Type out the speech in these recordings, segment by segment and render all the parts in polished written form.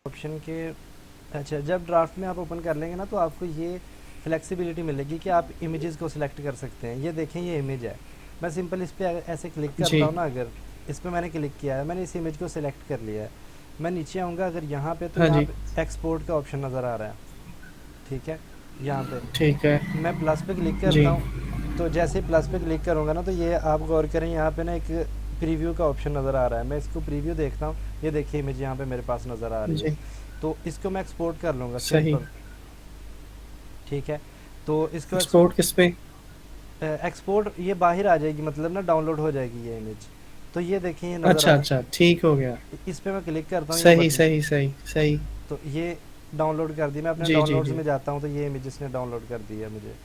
Option के। अच्छा, जब ड्राफ्ट में आप ओपन कर लेंगे ना तो आपको ये फ्लेक्सिबिलिटी मिलेगी कि आप इमेजेस को सिलेक्ट कर सकते हैं। ये देखें, ये इमेज है। मैं सिंपल इस पर ऐसे क्लिक करता जी। हूँ ना, अगर इस पर मैंने क्लिक किया है, मैंने इस इमेज को सिलेक्ट कर लिया है। मैं नीचे आऊँगा अगर यहाँ पे, तो हाँ यहाँ जी। पे एक्सपोर्ट का ऑप्शन नज़र आ रहा है। ठीक है, यहाँ पे ठीक है। मैं प्लस पे क्लिक जी। करता हूँ। तो जैसे ही प्लस पे क्लिक करूँगा ना, तो ये आप गौर करें, यहाँ पे ना एक प्रीव्यू का ऑप्शन नज़र आ रहा है। मैं इसको प्रीव्यू देखता हूँ। ये देखिए, इमेज यहाँ पे मेरे पास नज़र आ रही है। जी। तो इसको मैं एक्सपोर्ट कर लूँगा, सही। सिंपल। ठीक है, तो इसको एक्सपोर्ट किस पे? एक्सपोर्ट ये बाहर आ जाएगी, मतलब ना डाउनलोड हो जाएगी ये इमेज। तो ये देखिए, ये नज़र अच्छा आ अच्छा, ठीक हो गया। इस पे मैं क्लिक करता हूँ, ये सही बटन। सही सही सही। तो ये डाउनलोड कर दी। मैं अपने जी जी डाउनलोड्स जी। में जाता हूँ, तो ये इमेज इसने डाउनलोड कर दी है मुझे।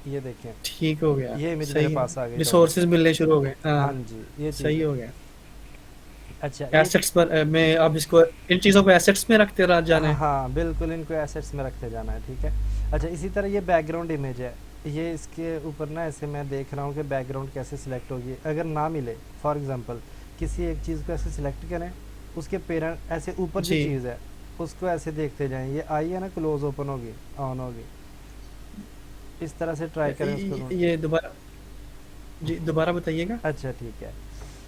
ये देखें, ठीक हो गया। ये इमेज मेरे सही है। पास आ गई रिसोर्सेज डाउनलोड। मिलने शुरू हो गए, हाँ हाँ। जी, ये चीज़ सही है। हो गया। अच्छा, ये एसेट्स पर मैं अब इसको इन चीज़ों को एसेट्स में रखते रह जाना हाँ है। हाँ, बिल्कुल, इनको एसेट्स में रखते जाना है। ठीक है। अच्छा, इसी तरह ये बैकग्राउंड इमेज है। ये इसके ऊपर ना ऐसे मैं देख रहा हूँ कि बैकग्राउंड कैसे सिलेक्ट होगी। अगर ना मिले, फॉर एग्जांपल किसी एक चीज़ को ऐसे सिलेक्ट करें, उसके पेरेंट ऐसे ऊपर जो जी। चीज़ है उसको ऐसे देखते जाएं। ये आई है ना, क्लोज ओपन होगी, ऑन होगी। इस तरह से ट्राई करें उसको ढूंढ। ये दोबारा, जी दोबारा बताइएगा। अच्छा, ठीक है।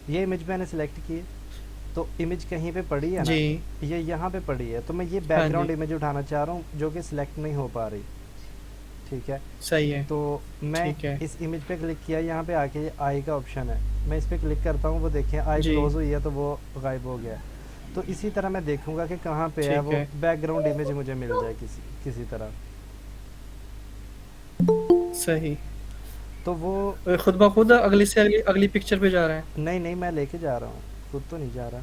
ये इमेज मैंने सेलेक्ट की है, तो इमेज कहीं पे पड़ी है ना, जी। ये यहाँ पे पड़ी है। तो मैं ये हाँ बैकग्राउंड जी। इमेज उठाना चाह रहा हूँ, जो कि सिलेक्ट नहीं हो पा रही। ठीक है। सही है। तो मैं ठीक है। इस इमेज पे क्लिक किया, यहाँ पे आके ये आई का ऑप्शन है। मैं इस पे क्लिक करता हूँ, वो देखिए आई जी। क्लोज हुई है, तो वो गायब हो गया है। तो इसी तरह मैं देखूंगा कि कहाँ पे है ठीक वो है। बैकग्राउंड इमेज, मुझे मिल जाए किसी किसी तरह। सही। तो वो खुद ब खुद अगली से अगली अगली पिक्चर पे जा रहा है। नहीं नहीं, मैं लेके जा रहा हूँ, खुद तो नहीं जा रहा।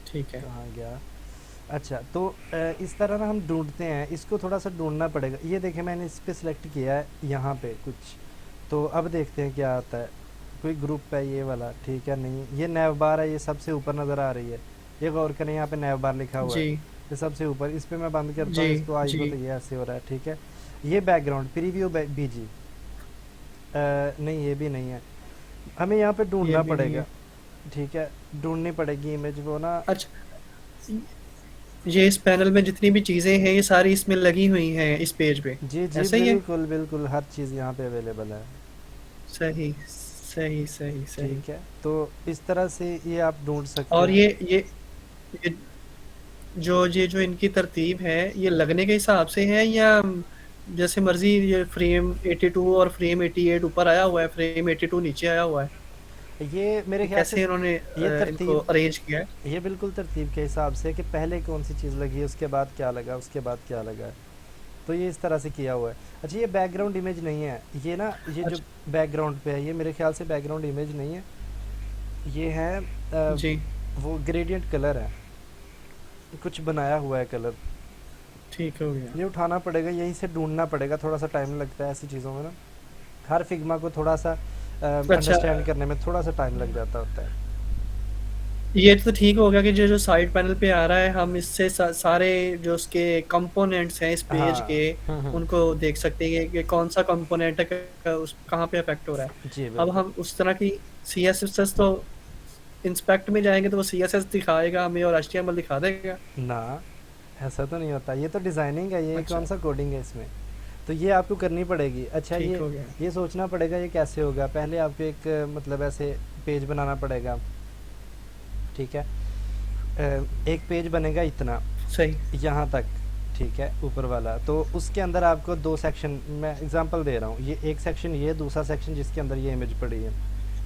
ठीक है। कहाँ गया? अच्छा, तो इस तरह ना हम ढूंढते हैं, इसको थोड़ा सा ढूंढना पड़ेगा। ये देखें, मैंने इस पे सिलेक्ट किया है यहाँ पे कुछ। तो अब देखते हैं क्या आता है। कोई ग्रुप है ये वाला, ठीक है। नहीं, ये नैव बार है, ये सबसे ऊपर नज़र आ रही है। ये गौर करें, यहाँ पे नैव बार लिखा हुआ है, जी ये सबसे ऊपर। इस पे मैं बंद करता जी हूँ इसको, आई जी। को, तो ये ऐसे हो रहा है। ठीक है। ये बैकग्राउंड प्रीव्यू बीजी, नहीं ये भी नहीं है। हमें यहाँ पे ये ढूंढना भी नहीं पड़ेगा। है। ठीक है, ढूंढनी पड़ेगी इमेज वो ना। अच्छा, ये इस पैनल में जितनी भी चीज़ें हैं ये सारी इसमें लगी हुई हैं इस पेज पे। जी जी, ऐसा ही है। बिल्कुल बिल्कुल, हर चीज़ यहाँ पे अवेलेबल है। सही सही सही सही। ठीक है, तो इस तरह से ये आप ढूंढ सकते और हैं। ये ये जो इनकी तरतीब है ये लगने के हिसाब से है या जैसे मर्जी? ये फ्रेम 82 और फ्रेम 88 ऊपर आया हुआ है, फ्रेम 82 नीचे आया हुआ है। ये मेरे ये ख्याल से कैसे इन्होंने ये इनको तरतीब, अरेंज किया है? ये बिल्कुल तरतीब के हिसाब से कि पहले कौन सी चीज़ लगी है, उसके बाद क्या लगा, उसके बाद क्या लगा है। तो ये इस तरह से किया हुआ है। अच्छा, ये बैकग्राउंड इमेज नहीं है, ये ना, ये जो अच्छा। बैकग्राउंड पे है, ये मेरे ख्याल से बैकग्राउंड इमेज नहीं है। ये है जी। वो ग्रेडियंट कलर है, कुछ बनाया हुआ है कलर। ठीक हो गया। ये उठाना पड़ेगा, यहीं से ढूंढना पड़ेगा। थोड़ा सा टाइम लगता है ऐसी चीज़ों में ना, हर फिग्मा को थोड़ा सा अच्छा, अंडरस्टैंड करने में थोड़ा सा टाइम लग जाता होता है। ये तो ठीक हो गया कि जो जो साइड पैनल पे आ रहा है हम इससे सारे जो उसके कंपोनेंट्स हैं इस पेज के, हाँ। उनको देख सकते हैं कि कौन सा कंपोनेंट है उस कहाँ पे अफेक्ट हो रहा है। जी अब बिल्कुल। हम उस तरह की सी एस एस तो इंस्पेक्ट में जाएंगे तो वो सी एस एस दिखाएगा हमें और एच टी एम एल दिखा देगा। ना, ऐसा तो नहीं होता, ये तो डिज़ाइनिंग है, ये अच्छा। कौन सा कोडिंग है इसमें। तो ये आपको करनी पड़ेगी। अच्छा, ठीक ये हो गया। ये सोचना पड़ेगा ये कैसे होगा। पहले आपको एक मतलब ऐसे पेज बनाना पड़ेगा। ठीक है, एक पेज बनेगा इतना, सही। यहाँ तक। ठीक है, ऊपर वाला। तो उसके अंदर आपको दो सेक्शन, मैं एग्जांपल दे रहा हूँ, ये एक सेक्शन, ये दूसरा सेक्शन जिसके अंदर ये इमेज पड़ी है।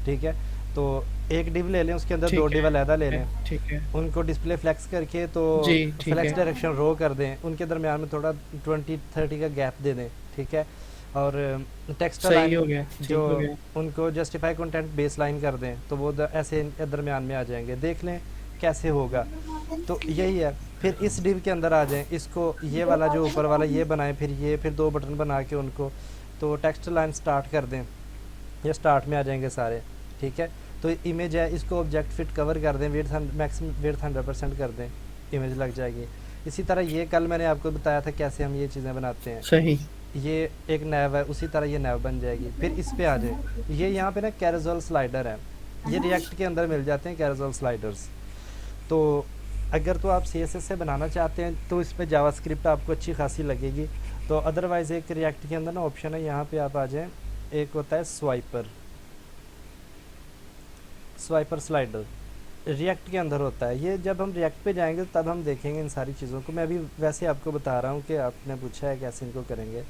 ठीक है, तो एक डिव ले लें, उसके अंदर दो ठीक डिव अलहदा ले है। लें। ठीक है। उनको डिस्प्ले फ्लेक्स करके, तो जी ठीक फ्लेक्स है। डायरेक्शन रो कर दें, उनके दरमियान में थोड़ा 20-30 का गैप दे दें। ठीक है, और टेक्स्ट सही लाइन हो गया। जो, ठीक हो गया। उनको जस्टिफाई कंटेंट बेस लाइन कर दें, तो वो ऐसे दरमियान में आ जाएंगे। देख लें कैसे होगा। तो यही है। फिर इस डिव के अंदर आ जाएं, इसको ये वाला जो ऊपर वाला ये बनाएं, फिर ये, फिर दो बटन बना के उनको, तो टेक्स्ट लाइन स्टार्ट कर दें, ये स्टार्ट में आ जाएंगे सारे। ठीक है, तो इमेज है, इसको ऑब्जेक्ट फिट कवर कर दें, विड्थ मैक्सिमम विड्थ 100% कर दें, इमेज लग जाएगी। इसी तरह ये कल मैंने आपको बताया था कैसे हम ये चीज़ें बनाते हैं। सही। ये एक नैव है, उसी तरह ये नैव बन जाएगी। फिर इस पे आ जाए, ये यहाँ पे ना कैरोसेल स्लाइडर है। ये रिएक्ट के अंदर मिल जाते हैं कैरोसेल स्लाइडर्स। तो अगर तो आप CSS से बनाना चाहते हैं तो इसमें जावास्क्रिप्ट आपको अच्छी खासी लगेगी। तो अदरवाइज़ एक रिएक्ट के अंदर ना ऑप्शन है, यहाँ पे आप आ जाएं, एक होता है स्वाइपर, स्वाइपर स्लाइडर रिएक्ट के अंदर होता है। ये जब हम रिएक्ट पे जाएंगे तब हम देखेंगे इन सारी चीज़ों को। मैं अभी वैसे आपको बता रहा हूँ कि आपने पूछा है कैसे इनको करेंगे,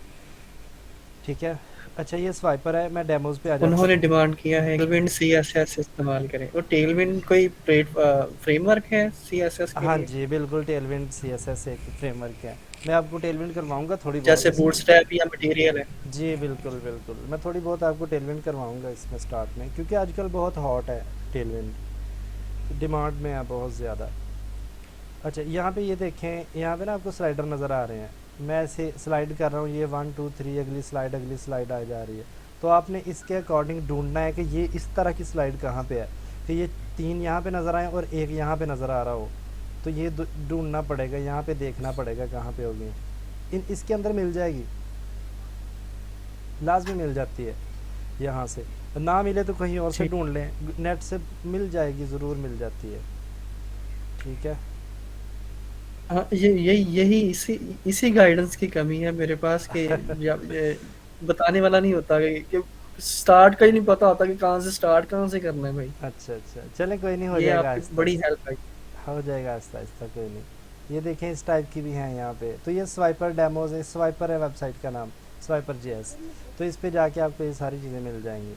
ठीक है। अच्छा ये स्वाइपर है, मैं डेमोज पे आ जाता उन्होंने हूँ। डिमांड किया है टेलविंड सीएसएस इस्तेमाल करें, तो टेलविंड कोई फ्रेमवर्क है सीएसएस के हाँ लिए, जी बिल्कुल, टेलविंड CSS एक फ्रेमवर्क है। मैं आपको टेलविंड करवाऊँगा थोड़ी बहुत जैसे इसमें। बूटस्ट्रैप या मटेरियल है? जी बिल्कुल बिल्कुल, मैं थोड़ी बहुत आपको टेलविंड करवाऊँगा इसमें स्टार्ट में, क्योंकि आजकल बहुत हॉट है टेलविंड, डिमांड में है बहुत ज़्यादा। अच्छा यहाँ पे ये देखें, यहाँ पे ना आपको स्लाइडर नज़र आ रहे हैं। मैं ऐसे स्लाइड कर रहा हूँ, ये 1 2 3 अगली स्लाइड आ जा रही है। तो आपने इसके अकॉर्डिंग ढूंढना है कि ये इस तरह की स्लाइड कहाँ पे है, कि ये 3 यहाँ पे नज़र आए और एक यहाँ पे नज़र आ रहा हो। तो ये ढूंढना पड़ेगा, यहाँ पे देखना पड़ेगा कहाँ पे होगी। इसके अंदर मिल जाएगी, लाजमी मिल जाती है। यहाँ से ना मिले तो कहीं और से ठीक। ढूंढ लें, नेट से मिल जाएगी, ज़रूर मिल जाती है, ठीक है। हाँ, ये यही यही इसी इसी गाइडेंस की कमी है मेरे पास कि ये बताने वाला नहीं होता कि स्टार्ट का ही नहीं पता होता कि कहाँ से स्टार्ट, कहाँ से करना है भाई। अच्छा अच्छा, चलें कोई नहीं, हो ये जाएगा आपकी आहिस्ता बड़ी आहिस्ता, हेल्प है। हो जाएगा आहिस्ता आहिस्ता, कोई नहीं। ये देखें इस टाइप की भी हैं यहाँ पे। तो ये स्वाइपर डेमोज है, स्वाइपर है वेबसाइट का नाम, स्वाइपर JS। तो इस पे जाके आपको ये सारी चीज़ें मिल जाएंगी,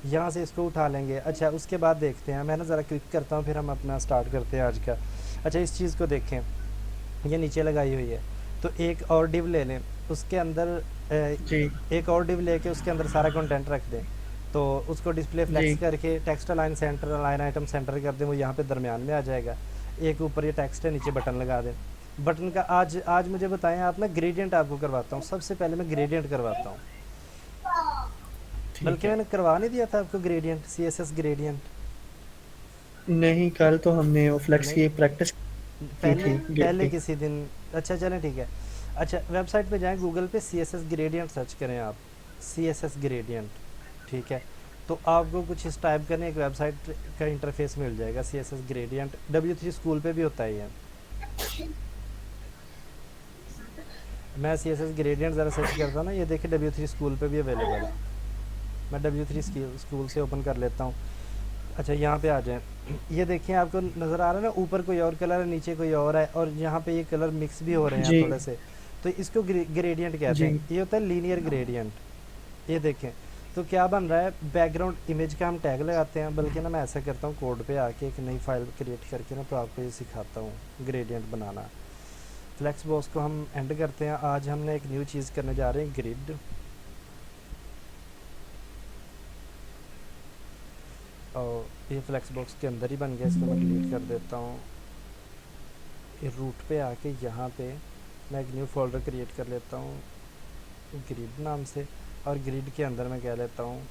यहाँ से इसको उठा लेंगे। अच्छा उसके बाद देखते हैं, मैं ना ज़रा क्लिक करता हूँ, फिर हम अपना स्टार्ट करते हैं आज का। अच्छा इस चीज़ को देखें, ये नीचे लगाई हुई है। तो एक और डिव ले लें, उसके अंदर जी एक और डिव लेके उसके अंदर सारा कंटेंट रख दें। तो उसको डिस्प्ले फ्लेक्स जी करके text align centre, align item centre कर दें, वो यहाँ पे दरमियान में आ जाएगा। एक ऊपर ये टेक्स्ट है, नीचे बटन लगा दें। बटन का आज आज मुझे बताएं आप ना, ग्रेडियंट आपको करवाता हूँ। सबसे पहले मैं ग्रेडियंट करवाता हूँ, ठीक बल्कि है। मैंने करवा नहीं दिया था आपको ग्रेडियंट, CSS ग्रेडियंट। नहीं, कल तो हमने वो फ्लेक्स नहीं, की प्रैक्टिस की पहले थी गिट पहले की। किसी दिन। अच्छा चलें ठीक है। अच्छा वेबसाइट पे जाएं, गूगल पे CSS ग्रेडियंट सर्च करें आप, CSS ग्रेडियंट, ठीक है। तो आपको कुछ इस टाइप करने एक वेबसाइट का इंटरफेस मिल जाएगा, CSS ग्रेडियंट। W3 स्कूल पे भी होता है ये। मैं CSS ग्रेडियंट ज़रा सर्च करता हूँ ना, ये देखिए W3 स्कूल पे भी अवेलेबल है। मैं W3 स्कूल से ओपन कर लेता हूँ। अच्छा यहाँ पे आ जाएं, ये देखिए आपको नज़र आ रहा है ना, ऊपर कोई और कलर है, नीचे कोई और है, और यहाँ पे ये कलर मिक्स भी हो रहे हैं जी थोड़े से। तो इसको ग्रेडियंट कहते जी हैं। ये होता है लीनियर ग्रेडियंट। ये देखें, तो क्या बन रहा है, बैकग्राउंड इमेज का हम टैग लगाते हैं। बल्कि ना मैं ऐसा करता हूँ, कोड पे आके एक नई फाइल क्रिएट करके ना, तो आपको ये सिखाता हूँ ग्रेडियंट बनाना। फ्लेक्स बॉक्स को हम एंड करते हैं। आज हमने एक न्यू चीज़ करने जा रहे हैं, ग्रिड। और ये फ्लेक्स बॉक्स के अंदर ही बन गया, इसको मैं डिलीट कर देता हूँ। ये रूट पे आके यहाँ पे मैं एक न्यू फोल्डर क्रिएट कर लेता हूँ ग्रिड नाम से, और ग्रिड के अंदर मैं कह लेता हूँ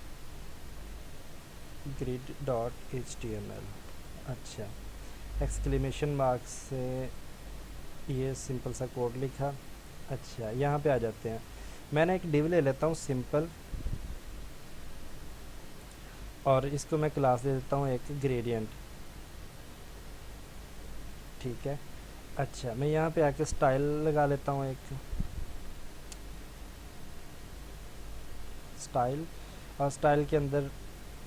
grid.html। अच्छा एक्सक्लेमेशन मार्क से ये सिंपल सा कोड लिखा। अच्छा यहाँ पे आ जाते हैं, मैंने एक डिव ले लेता हूँ सिंपल, और इसको मैं क्लास दे देता हूँ एक ग्रेडियंट, ठीक है। अच्छा मैं यहाँ पे आके स्टाइल लगा लेता हूँ, एक स्टाइल, और स्टाइल के अंदर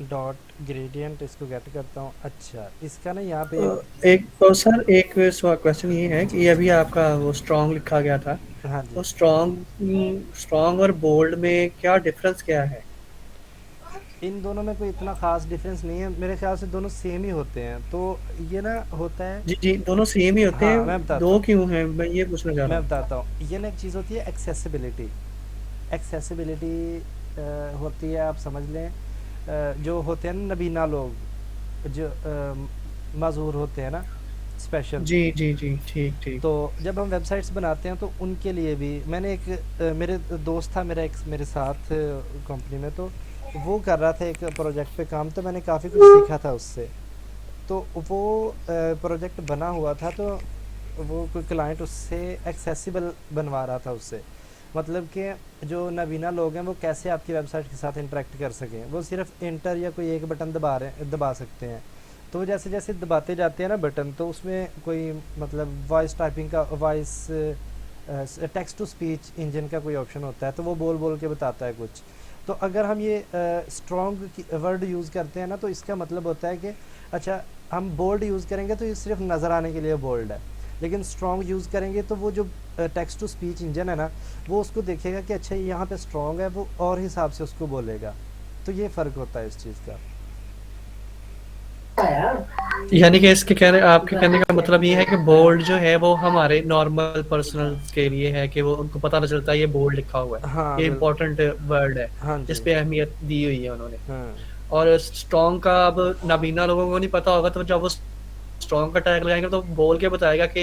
डॉट ग्रेडियंट, इसको गेट करता हूँ। अच्छा इसका ना यहाँ पे एक तो सर एक क्वेश्चन ये है कि ये अभी आपका वो स्ट्रॉन्ग लिखा गया था, हाँ तो जी, स्ट्रॉन्ग स्ट्रॉन्ग और बोल्ड में क्या डिफरेंस क्या है? इन दोनों में कोई इतना ख़ास डिफरेंस नहीं है, मेरे ख्याल से दोनों सेम ही होते हैं। तो ये ना होता है, जी जी, दोनों सेम ही होते हाँ मैं हैं, बताता दो हूँ, क्यों हैं, मैं ये पूछना चाह रहा मैं हूँ। बताता हूँ। ये ना एक चीज़ होती है एक्सेसिबिलिटी, एक्सेसिबिलिटी होती है, आप समझ लें जो होते हैं ना नबीना लोग, जो मशहूर होते हैं ना, स्पेशल। जी जी जी, ठीक ठीक। तो जब हम वेबसाइट्स बनाते हैं तो उनके लिए भी मैंने एक मेरे दोस्त था मेरा, एक मेरे साथ कंपनी में, तो वो कर रहा था एक प्रोजेक्ट पे काम, तो मैंने काफ़ी कुछ सीखा था उससे। तो वो प्रोजेक्ट बना हुआ था, तो वो कोई क्लाइंट उससे एक्सेसिबल बनवा रहा था उससे। मतलब कि जो नवीना लोग हैं वो कैसे आपकी वेबसाइट के साथ इंटरेक्ट कर सकें, वो सिर्फ इंटर या कोई एक बटन दबा सकते हैं। तो जैसे जैसे दबाते जाते हैं ना बटन, तो उसमें कोई मतलब वॉइस टाइपिंग का, voice text to speech engine का कोई ऑप्शन होता है, तो वो बोल बोल के बताता है कुछ। तो अगर हम ये स्ट्रॉन्ग वर्ड यूज़ करते हैं ना, तो इसका मतलब होता है कि अच्छा, हम बोल्ड यूज़ करेंगे तो ये सिर्फ नज़र आने के लिए बोल्ड है, लेकिन स्ट्रॉन्ग यूज़ करेंगे तो वो जो टेक्स्ट टू स्पीच इंजन है ना, वो उसको देखेगा कि अच्छा यहाँ पे स्ट्रॉन्ग है, वो और हिसाब से उसको बोलेगा। तो ये फ़र्क होता है इस चीज़ का। यानी कि इसके कहने आपके कहने का मतलब ये है कि बोल्ड जो है वो हमारे नॉर्मल पर्सनल के लिए है, कि वो उनको पता ना चलता है ये बोल्ड लिखा हुआ है, हाँ ये बिल इंपॉर्टेंट वर्ड है, हाँ इस जी। पे अहमियत दी हुई है उन्होंने। हाँ और स्ट्रॉन्ग का अब नाबीना लोगों को नहीं पता होगा, तो जब वो स्ट्रॉन्ग का टैग लगाएंगे तो बोल के बताएगा कि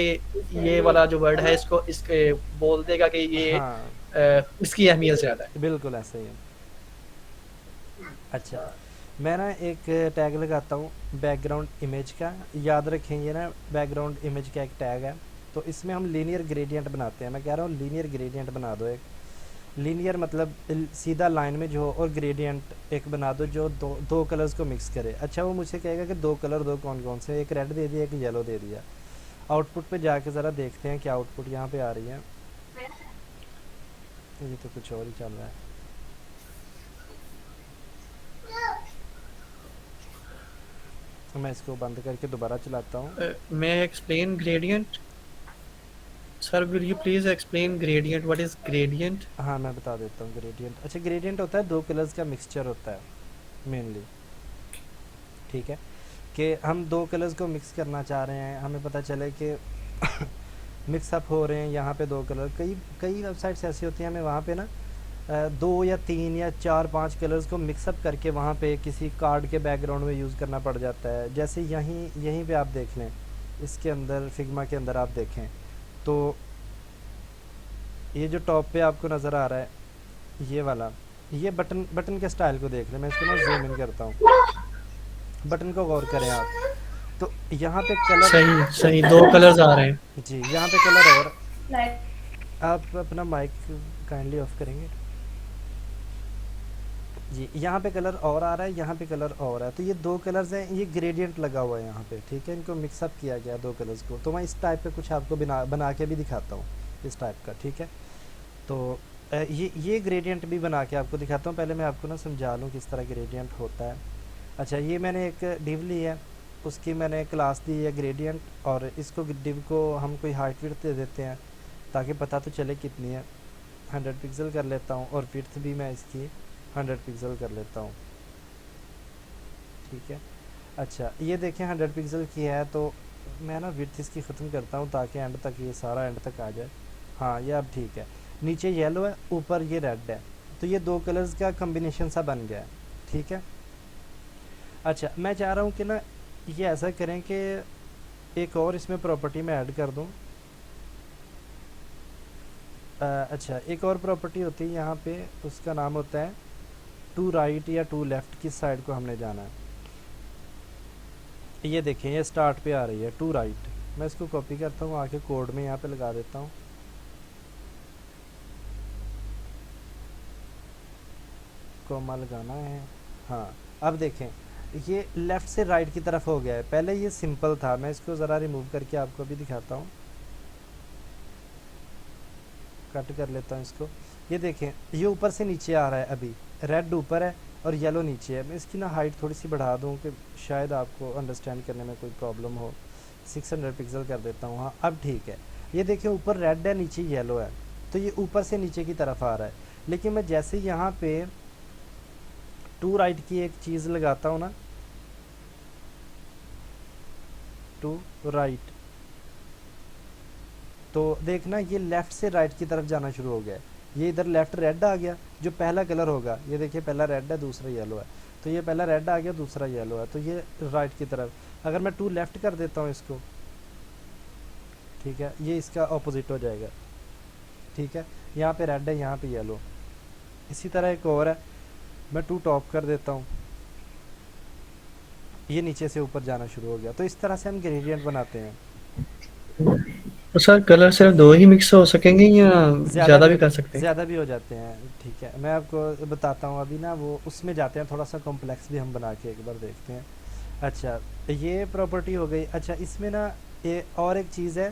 ये वाला जो वर्ड है इसको इसके बोल देगा कि ये हाँ, इसकी अहमियत ज्यादा है। बिल्कुल ऐसा ही है। अच्छा, मैं ना एक टैग लगाता हूँ बैकग्राउंड इमेज का। याद रखें ये ना बैकग्राउंड इमेज का एक टैग है। तो इसमें हम लीनियर ग्रेडियंट बनाते हैं। मैं कह रहा हूँ लीनियर ग्रेडियंट बना दो एक। लीनियर मतलब सीधा लाइन में जो हो, और ग्रेडियंट एक बना दो जो दो कलर्स को मिक्स करे। अच्छा, वो मुझे कहेगा कि दो कलर दो कौन कौन से, एक रेड दे दिया एक येलो दे दिया। आउटपुट पे जाके ज़रा देखते हैं क्या आउटपुट यहाँ पे आ रही है। ये तो कुछ और ही चल रहा है। तो मैं इसको बंद करके दोबारा चलाता हूँ। मैं explain gradient sir, will you please explain gradient, what is gradient? हाँ, मैं बता देता हूँ ग्रेडियंट। अच्छा, ग्रेडियंट होता है दो कलर्स का मिक्सचर होता है मेनली। ठीक है, कि हम दो कलर्स को मिक्स करना चाह रहे हैं, हमें पता चले कि मिक्सअप हो रहे हैं यहाँ पे दो कलर। कई कई वेबसाइट्स ऐसी होती हैं, हमें वहाँ पे ना दो या तीन या चार पांच कलर्स को मिक्सअप करके वहाँ पे किसी कार्ड के बैकग्राउंड में यूज़ करना पड़ जाता है। जैसे यहीं यहीं पे आप देख लें, इसके अंदर फिग्मा के अंदर आप देखें तो ये जो टॉप पे आपको नज़र आ रहा है ये वाला, ये बटन बटन के स्टाइल को देख लें। मैं इसको ना जूम इन करता हूँ, बटन को गौर करें आप। तो यहाँ पे कलर, सही सही, दो कलर्स आ रहे हैं। जी यहाँ पे कलर और, आप अपना माइक काइंडली ऑफ करेंगे जी। यहाँ पे कलर और आ रहा है, यहाँ पे कलर और है। तो ये दो कलर्स हैं, ये ग्रेडियंट लगा हुआ है यहाँ पे। ठीक है, इनको मिक्सअप किया गया दो कलर्स को। तो मैं इस टाइप पे कुछ आपको बना के भी दिखाता हूँ इस टाइप का। ठीक है, तो ये ग्रेडियंट भी बना के आपको दिखाता हूँ। पहले मैं आपको ना समझा लूँ किस तरह ग्रेडियंट होता है। अच्छा, ये मैंने एक डिव ली है, उसकी मैंने क्लास दी है ग्रेडियंट, और इसको डिव को हम कोई हाइट विड्थ दे देते हैं ताकि पता तो चले कितनी है। 100 पिक्सल कर लेता हूँ, और विड्थ भी मैं इसकी 100 पिक्सल कर लेता हूँ। ठीक है, अच्छा ये देखें 100 पिक्सल की है, तो मैं ना विड्थ इसकी ख़त्म करता हूँ ताकि एंड तक, ये सारा एंड तक आ जाए। हाँ, ये अब ठीक है। नीचे येलो है, ऊपर ये रेड है, तो ये दो कलर्स का कम्बिनेशन सा बन गया है। ठीक है, अच्छा मैं चाह रहा हूँ कि ना ये ऐसा करें कि एक और इसमें प्रॉपर्टी में ऐड कर दूँ। अच्छा, एक और प्रॉपर्टी होती है यहाँ पे, उसका नाम होता है टू राइट या टू लेफ़्ट, किस साइड को हमने जाना है। ये देखें, ये स्टार्ट पे आ रही है टू राइट। मैं इसको कॉपी करता हूँ, आके कोड में यहाँ पे लगा देता हूँ। कॉमा लगाना है। हाँ, अब देखें ये लेफ़्ट से राइट की तरफ हो गया है। पहले ये सिंपल था, मैं इसको ज़रा रिमूव करके आपको भी दिखाता हूँ। कट कर लेता हूँ इसको। ये देखें, ये ऊपर से नीचे आ रहा है। अभी रेड ऊपर है और येलो नीचे है। मैं इसकी ना हाइट थोड़ी सी बढ़ा दूँ कि शायद आपको अंडरस्टैंड करने में कोई प्रॉब्लम हो। 600 पिक्सल कर देता हूँ। हाँ, अब ठीक है। ये देखें, ऊपर रेड है, नीचे येलो है, तो ये ऊपर से नीचे की तरफ आ रहा है। लेकिन मैं जैसे यहाँ पे टू राइट की एक चीज़ लगाता हूँ ना, टू राइट, तो देखना ये लेफ़्ट से राइट की तरफ जाना शुरू हो गया है। ये इधर लेफ़्ट रेड आ गया, जो पहला कलर होगा। ये देखिए, पहला रेड है, दूसरा येलो है, तो ये पहला रेड आ गया, दूसरा येलो है, तो ये राइट की तरफ। अगर मैं टू लेफ़्ट कर देता हूँ इसको, ठीक है, ये इसका ऑपोजिट हो जाएगा। ठीक है, यहाँ पे रेड है, यहाँ पे येलो। इसी तरह एक और है, मैं टू टॉप कर देता हूँ, ये नीचे से ऊपर जाना शुरू हो गया। तो इस तरह से हम ग्रेडियंट बनाते हैं। तो सर कलर सिर्फ दो ही मिक्स हो सकेंगे या ज़्यादा ज्यादा भी भी कर सकते हैं? ज़्यादा भी हो जाते हैं। ठीक है, मैं आपको बताता हूँ अभी ना, वो उसमें जाते हैं, थोड़ा सा कॉम्प्लेक्स भी हम बना के एक बार देखते हैं। अच्छा, ये प्रॉपर्टी हो गई। अच्छा, इसमें ना ये और एक चीज़ है,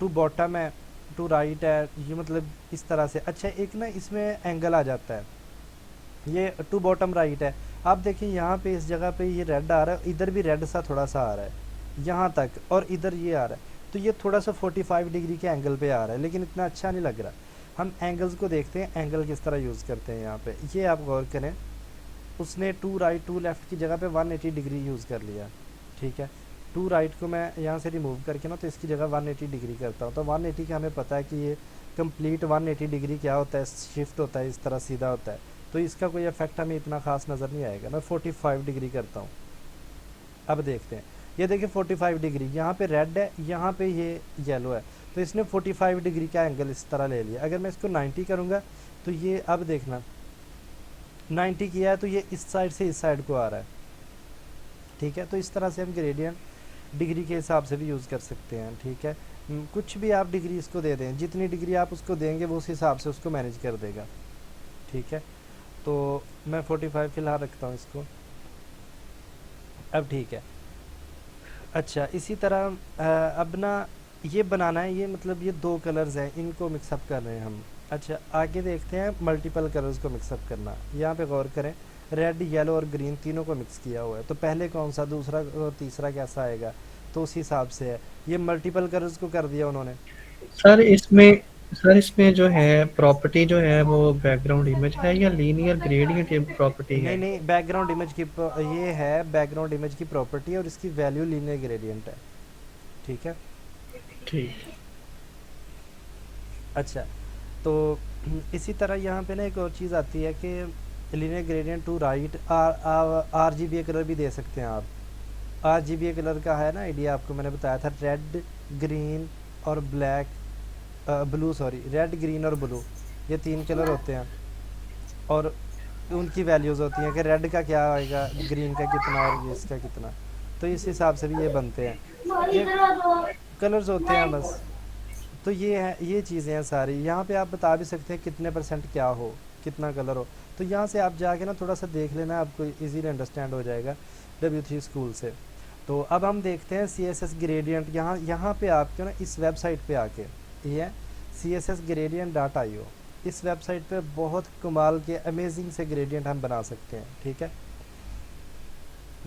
टू बॉटम है, टू राइट है, ये मतलब इस तरह से। अच्छा, एक ना इसमें एंगल आ जाता है, ये टू बॉटम राइट है। आप देखिए यहाँ पे इस जगह पे ये रेड आ रहा है, इधर भी रेड सा थोड़ा सा आ रहा है यहाँ तक, और इधर ये आ रहा है। तो ये थोड़ा सा 45 डिग्री के एंगल पे आ रहा है, लेकिन इतना अच्छा नहीं लग रहा। हम एंगल्स को देखते हैं, एंगल किस तरह यूज़ करते हैं यहाँ पे, ये आप गौर करें। उसने टू राइट टू लेफ़्ट की जगह पे 180 डिग्री यूज़ कर लिया। ठीक है, टू राइट को मैं यहाँ से रिमूव करके ना, तो इसकी जगह 180 डिग्री करता हूँ। तो 180 का हमें पता है कि ये कंप्लीट 180 डिग्री क्या होता है, शिफ्ट होता है, इस तरह सीधा होता है। तो इसका कोई इफेक्ट हमें इतना खास नज़र नहीं आएगा। मैं 45 डिग्री करता हूँ। अब देखते हैं, ये देखिए 45 डिग्री, यहाँ पे रेड है, यहाँ पे ये येलो है। तो इसने 45 डिग्री का एंगल इस तरह ले लिया। अगर मैं इसको 90 करूँगा तो ये, अब देखना 90 किया है तो ये इस साइड से इस साइड को आ रहा है। ठीक है, तो इस तरह से हम ग्रेडियंट डिग्री के हिसाब से भी यूज़ कर सकते हैं। ठीक है, कुछ भी आप डिग्री इसको दे दें, जितनी डिग्री आप उसको देंगे वो उस हिसाब से उसको मैनेज कर देगा। ठीक है, तो मैं 45 फ़िलहाल रखता हूँ इसको। अब ठीक है। अच्छा, इसी तरह अब ना ये बनाना है, ये मतलब ये दो कलर्स हैं, इनको मिक्सअप कर रहे हैं हम। अच्छा, आगे देखते हैं मल्टीपल कलर्स को मिक्सअप करना। यहाँ पे गौर करें, रेड येलो और ग्रीन तीनों को मिक्स किया हुआ है। तो पहले कौन सा, दूसरा और तीसरा कैसा आएगा, तो उस हिसाब से है। ये मल्टीपल कलर्स को कर दिया उन्होंने। सर इसमें सर इसमें जो है प्रॉपर्टी जो है वो बैकग्राउंड इमेज है या लीनियर ग्रेडियंट प्रॉपर्टी नहीं है? नहीं, बैकग्राउंड इमेज की ये है बैकग्राउंड इमेज की प्रॉपर्टी, और इसकी वैल्यू लीनियर ग्रेडियंट है। ठीक है। ठीक। अच्छा, तो इसी तरह यहाँ पे ना एक और चीज़ आती है कि linear gradient to right, R G B A colour भी दे सकते हैं आप। R G B A colour का है ना आइडिया, आपको मैंने बताया था, रेड ग्रीन और black, blue sorry, red green और ब्लू, ये तीन कलर होते हैं। और उनकी वैल्यूज़ होती हैं कि रेड का क्या आएगा, ग्रीन का कितना और इसका कितना। तो इस हिसाब से भी ये बनते हैं, ये कलर्स होते हैं बस। तो ये है, ये चीज़ें हैं सारी। यहाँ पे आप बता भी सकते हैं कितने परसेंट क्या हो, कितना कलर हो। तो यहाँ से आप जाके ना थोड़ा सा देख लेना, आपको इजीली अंडरस्टैंड हो जाएगा W3 स्कूल से। तो अब हम देखते हैं CSS ग्रेडियंट। यहाँ पे आपको ना इस वेबसाइट पे आके, ये है CSS gradient.io, इस वेबसाइट पे बहुत कमाल के अमेजिंग से ग्रेडियंट हम बना सकते हैं। ठीक है।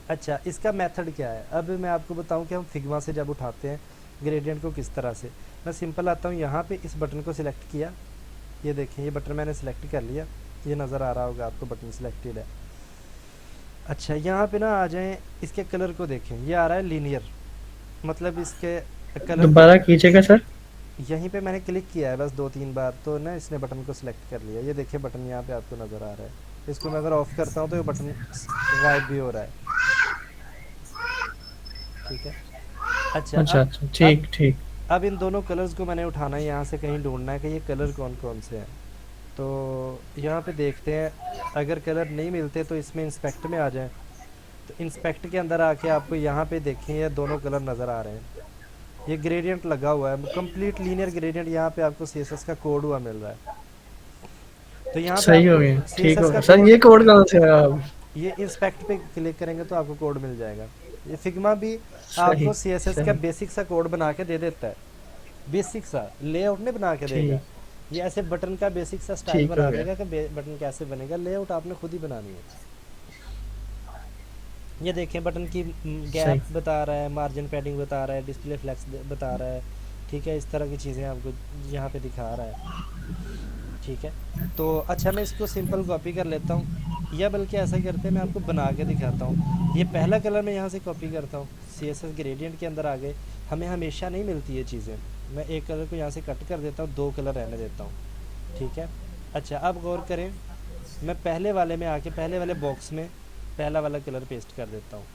अच्छा, इसका मेथड क्या है, अब मैं आपको बताऊं कि हम फिग्मा से जब उठाते हैं ग्रेडियंट को किस तरह से। मैं सिंपल आता हूँ, यहाँ पे इस बटन को सिलेक्ट किया, ये देखें ये बटन मैंने सिलेक्ट कर लिया, ये नज़र आ रहा होगा आपको बटन सिलेक्टेड है। अच्छा, यहाँ पे ना आ जाएं, इसके कलर को देखें, ये आ रहा है लीनियर, मतलब इसके कलर को। दोबारा कीजिएगा सर। यहीं पे मैंने क्लिक किया है बस 2-3 बार, तो ना इसने बटन को सिलेक्ट कर लिया। ये देखिए बटन यहाँ पे आपको नज़र आ रहा है। इसको मैं अगर ऑफ करता हूँ तो ये बटन गायब भी हो रहा है। ठीक है। अच्छा, अच्छा अब अच्छा, अब ठीक ठीक। अब इन दोनों कलर्स को मैंने उठाना है, यहाँ से कहीं ढूंढना है कि ये कलर कौन कौन से हैं। तो यहाँ पे देखते हैं, अगर कलर नहीं मिलते तो इसमें इंस्पेक्ट में आ जाएं। तो इंस्पेक्ट के अंदर आके आपको यहाँ पे देखें ये दोनों कलर नज़र आ रहे हैं, ये ग्रेडियंट लगा हुआ है, कंप्लीट लीनियर ग्रेडियंट। यहाँ पे आपको CSS का कोड हुआ मिल रहा है। तो यहाँ पे सही हो आपको गया, ठीक हो CSS गया का सर। कोड, ये कोड कहाँ से आया अब? ये इंस्पेक्ट पे क्लिक करेंगे तो आपको कोड मिल जाएगा। ये फिग्मा भी सही आपको CSS का सही। बेसिक सा कोड बना के दे देता है, बेसिक सा लेआउट नहीं बना के देगा। ठीक ये ऐसे बटन का बेसिक सा स्टाइल ठीक हो बना गया। देगा कि बटन कैसे बनेगा, लेआउट आपने खुद ही बनानी है। ये देखें बटन की सही। गैप बता रहा है, मार्जिन पैडिंग बता रहा है, डिस्प्ले फ्लेक्स बता रहा है। ठीक है, इस तरह की चीज़ें आपको यहाँ पे दिखा रहा है। ठीक है, तो अच्छा मैं इसको सिंपल कॉपी कर लेता हूँ, या बल्कि ऐसा करते हैं मैं आपको बना के दिखाता हूँ। ये पहला कलर मैं यहाँ से कॉपी करता हूँ, CSS ग्रेडियंट के अंदर आ गए। हमें हमेशा नहीं मिलती ये चीज़ें, मैं एक कलर को यहाँ से कट कर देता हूँ, दो कलर रहने देता हूँ। ठीक है। अच्छा, अब गौर करें, मैं पहले वाले में आके पहले वाले बॉक्स में पहला वाला कलर पेस्ट कर देता हूँ।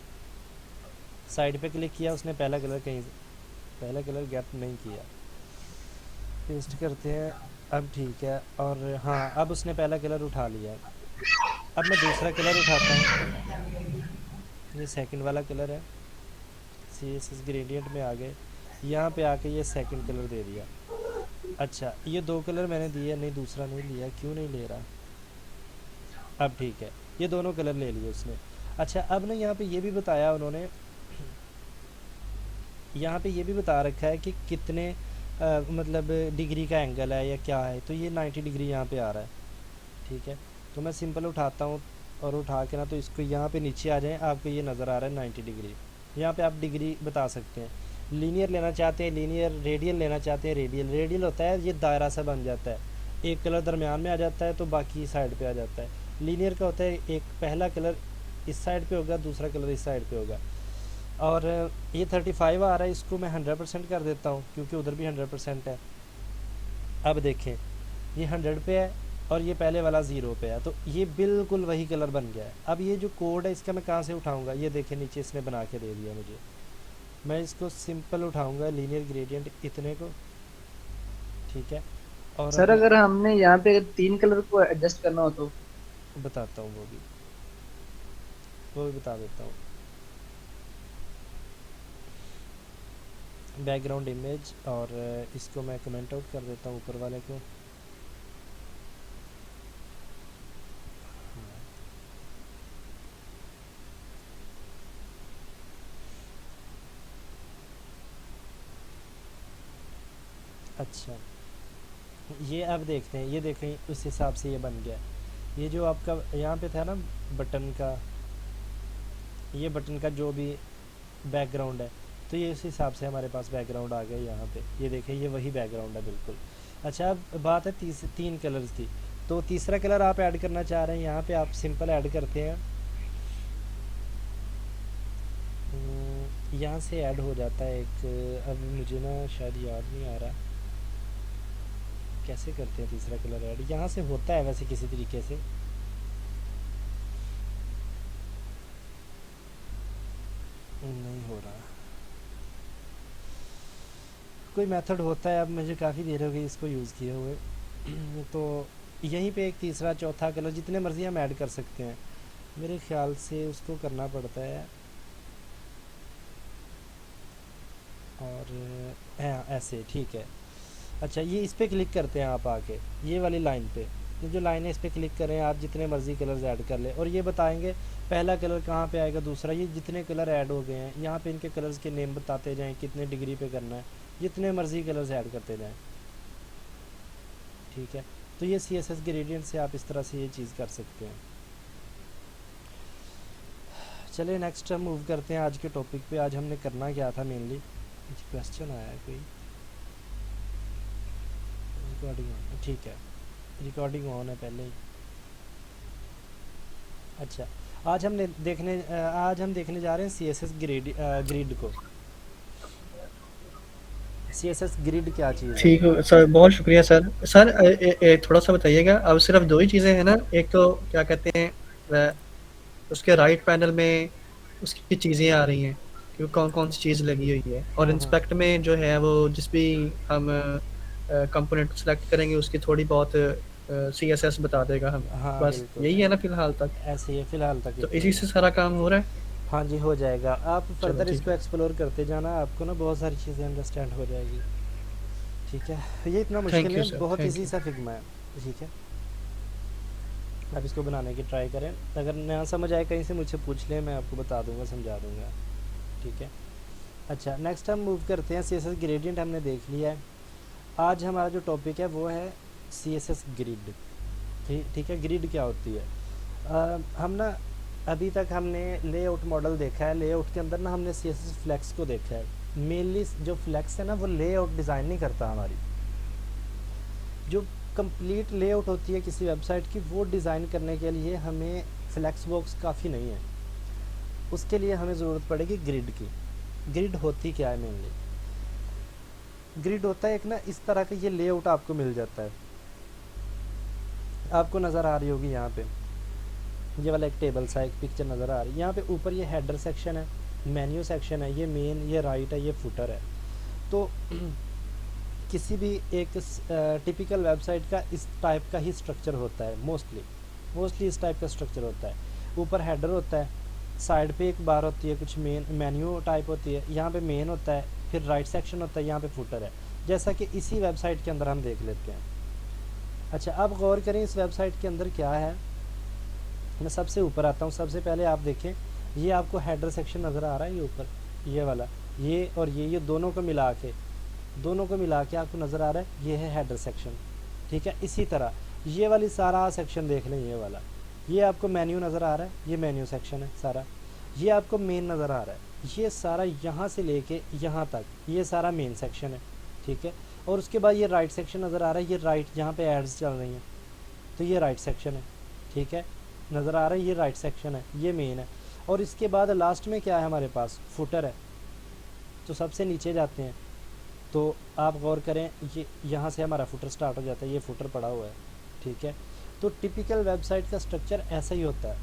साइड पे क्लिक किया, उसने पहला कलर कहीं, पहला कलर गैप नहीं किया, पेस्ट करते हैं। अब ठीक है, और हाँ अब उसने पहला कलर उठा लिया। अब मैं दूसरा कलर उठाता हूँ, ये सेकंड वाला कलर है, CSS ग्रेडियंट में आ गए। यहाँ पे आके ये सेकंड कलर दे दिया। अच्छा ये 2 कलर मैंने दिए, नहीं दूसरा नहीं लिया, क्यों नहीं ले रहा? अब ठीक है, ये दोनों कलर ले लिए उसने। अच्छा अब ना यहाँ पे ये भी बताया उन्होंने, यहाँ पे ये भी बता रखा है कि कितने मतलब डिग्री का एंगल है या क्या है, तो ये 90 डिग्री यहाँ पे आ रहा है। ठीक है, तो मैं सिंपल उठाता हूँ और उठा के ना, तो इसको यहाँ पे नीचे आ जाए, आपको ये नज़र आ रहा है 90 डिग्री। यहाँ पे आप डिग्री बता सकते हैं। लीनियर लेना चाहते हैं लीनियर, रेडियल लेना चाहते हैं रेडियल। रेडियल होता है ये दायरा सा बन जाता है, एक कलर दरमियान में आ जाता है तो बाकी साइड पे आ जाता है। लीनियर का होता है एक पहला कलर इस साइड पे होगा, दूसरा कलर इस साइड पे होगा। और ये 35 आ रहा है, इसको मैं 100% कर देता हूँ क्योंकि उधर भी 100% है। अब देखें ये 100 पे है और ये पहले वाला 0 पे है, तो ये बिल्कुल वही कलर बन गया है। अब ये जो कोड है इसका मैं कहाँ से उठाऊँगा? ये देखें नीचे इसने बना के दे दिया मुझे। मैं इसको सिंपल उठाऊँगा लीनियर ग्रेडियंट इतने को, ठीक है, और सर अपना अगर हमने यहाँ पे 3 कलर को एडजस्ट करना हो तो? बताता हूँ, वो भी बता देता हूँ। बैकग्राउंड इमेज, और इसको मैं कमेंट आउट कर देता हूँ ऊपर वाले को। अच्छा ये अब देखते हैं, ये देखें उस हिसाब से ये बन गया। ये जो आपका यहाँ पे था ना बटन का, ये बटन का जो भी बैकग्राउंड है, तो ये उस हिसाब से हमारे पास बैकग्राउंड आ गया यहाँ पे। ये देखें ये वही बैकग्राउंड है बिल्कुल। अच्छा अब बात है 3 कलर्स की, तो तीसरा कलर आप ऐड करना चाह रहे हैं, यहाँ पे आप सिंपल ऐड करते हैं। यहाँ से ऐड हो जाता है एक, अब मुझे ना शायद याद नहीं आ रहा कैसे करते हैं तीसरा कलर ऐड। यहाँ से होता है वैसे किसी तरीके से, नहीं हो रहा, कोई मेथड होता है। अब मुझे काफ़ी देर हो गई इसको यूज़ किए हुए तो यहीं पे एक तीसरा चौथा कलर जितने मर्ज़ी हम ऐड कर सकते हैं, मेरे ख्याल से उसको करना पड़ता है। और हाँ ऐसे ठीक है। अच्छा ये इस पर क्लिक करते हैं आप आके, ये वाली लाइन पे, ये जो लाइन है इस पर क्लिक करें आप, जितने मर्ज़ी कलर्स ऐड कर लें, और ये बताएंगे पहला कलर कहाँ पे आएगा, दूसरा, ये जितने कलर ऐड हो गए हैं यहाँ पे इनके कलर्स के नेम बताते जाएं, कितने डिग्री पे करना है, जितने मर्ज़ी कलर्स ऐड करते जाएं। ठीक है, तो ये CSS ग्रेडियंट से आप इस तरह से ये चीज़ कर सकते हैं। चलिए नेक्स्ट हम मूव करते हैं आज के टॉपिक पे। आज हमने करना क्या था मेनली, क्वेश्चन आया है कोई, रिकॉर्डिंग ऑन, ठीक है रिकॉर्डिंग ऑन है पहले ही। अच्छा आज हम देखने जा रहे हैं CSS ग्रिड को। CSS ग्रिड क्या चीज़ है? ठीक है सर, बहुत शुक्रिया सर। सर थोड़ा सा बताइएगा, अब सिर्फ 2 ही चीज़ें हैं ना, एक तो क्या कहते हैं उसके राइट पैनल में उसकी चीज़ें आ रही हैं कि कौन कौन सी चीज़ लगी हुई है, और इंस्पेक्ट में जो है वो जिस भी हम कंपोनेंट सेलेक्ट करेंगे उसकी थोड़ी बहुत CSS बता देगा हमें। हाँ बस बिल्कुल यही है ना फिलहाल तक? ऐसे ही है फ़िलहाल तक तो इतना इसी ही से है। सारा काम हो रहा है? हाँ जी हो जाएगा, आप चलो फर्दर ठीक इसको है। एक्सप्लोर करते जाना, आपको ना बहुत सारी चीज़ें अंडरस्टैंड हो जाएगी। ठीक है, ये इतना मुश्किल थैंक यू नहीं है, सर, बहुत थैंक इजी यू। सा फिग्मा है। ठीक है, आप इसको बनाने की ट्राई करें, अगर ना समझ आए कहीं से मुझसे पूछ लें, मैं आपको बता दूंगा, समझा दूंगा। ठीक है, अच्छा नेक्स्ट हम मूव करते हैं। CSS ग्रेडियंट हमने देख लिया है। आज हमारा जो टॉपिक है वो है CSS ग्रिड। ठीक है, ग्रिड क्या होती है? हम ना अभी तक हमने लेआउट मॉडल देखा है, लेआउट के अंदर ना हमने CSS फ्लेक्स को देखा है। मेनली जो फ्लेक्स है ना वो लेआउट डिज़ाइन नहीं करता, हमारी जो कंप्लीट लेआउट होती है किसी वेबसाइट की, वो डिज़ाइन करने के लिए हमें फ्लेक्स बॉक्स काफ़ी नहीं है, उसके लिए हमें ज़रूरत पड़ेगी ग्रिड की। ग्रिड होती क्या है? मेनली ग्रिड होता है एक ना इस तरह का, ये लेआउट आपको मिल जाता है, आपको नज़र आ रही होगी यहाँ पे, ये वाला एक टेबल सा एक पिक्चर नज़र आ रही है। यहाँ पे ऊपर ये हेडर सेक्शन है, मेन्यू सेक्शन है, ये मेन, ये राइट है, ये फुटर है। तो किसी भी एक टिपिकल वेबसाइट का इस टाइप का ही स्ट्रक्चर होता है, मोस्टली इस टाइप का स्ट्रक्चर होता है। ऊपर हेडर होता है, साइड पे एक बार होती है, कुछ मेन्यू टाइप होती है, यहाँ पे मेन होता है, फिर राइट सेक्शन होता है, यहाँ पे फुटर है, जैसा कि इसी वेबसाइट के अंदर हम देख लेते हैं। अच्छा, अब गौर करें इस वेबसाइट के अंदर क्या है। मैं सबसे ऊपर आता हूँ। सबसे पहले आप देखें, ये आपको हेडर सेक्शन नज़र आ रहा है, ये ऊपर ये वाला, ये और ये दोनों को मिला के आपको नज़र आ रहा है, ये है हेडर सेक्शन। ठीक है, इसी तरह ये वाली सारा सेक्शन देख लें, ये वाला, ये आपको मेन्यू नज़र आ रहा है, ये मेन्यू सेक्शन है सारा। ये आपको मेन नज़र आ रहा है, ये सारा यहाँ से लेके यहाँ तक ये सारा मेन सेक्शन है। ठीक है, और उसके बाद ये राइट सेक्शन नज़र आ रहा है, ये राइट जहाँ पे एड्स चल रही हैं, तो ये राइट सेक्शन है। ठीक है, नज़र आ रहा है, ये राइट सेक्शन है, ये मेन है। और इसके बाद लास्ट में क्या है हमारे पास, फुटर है। तो सबसे नीचे जाते हैं तो आप गौर करें, ये यहाँ से हमारा फुटर स्टार्ट हो जाता है, ये फुटर पड़ा हुआ है। ठीक है, तो टिपिकल वेबसाइट का स्ट्रक्चर ऐसा ही होता है।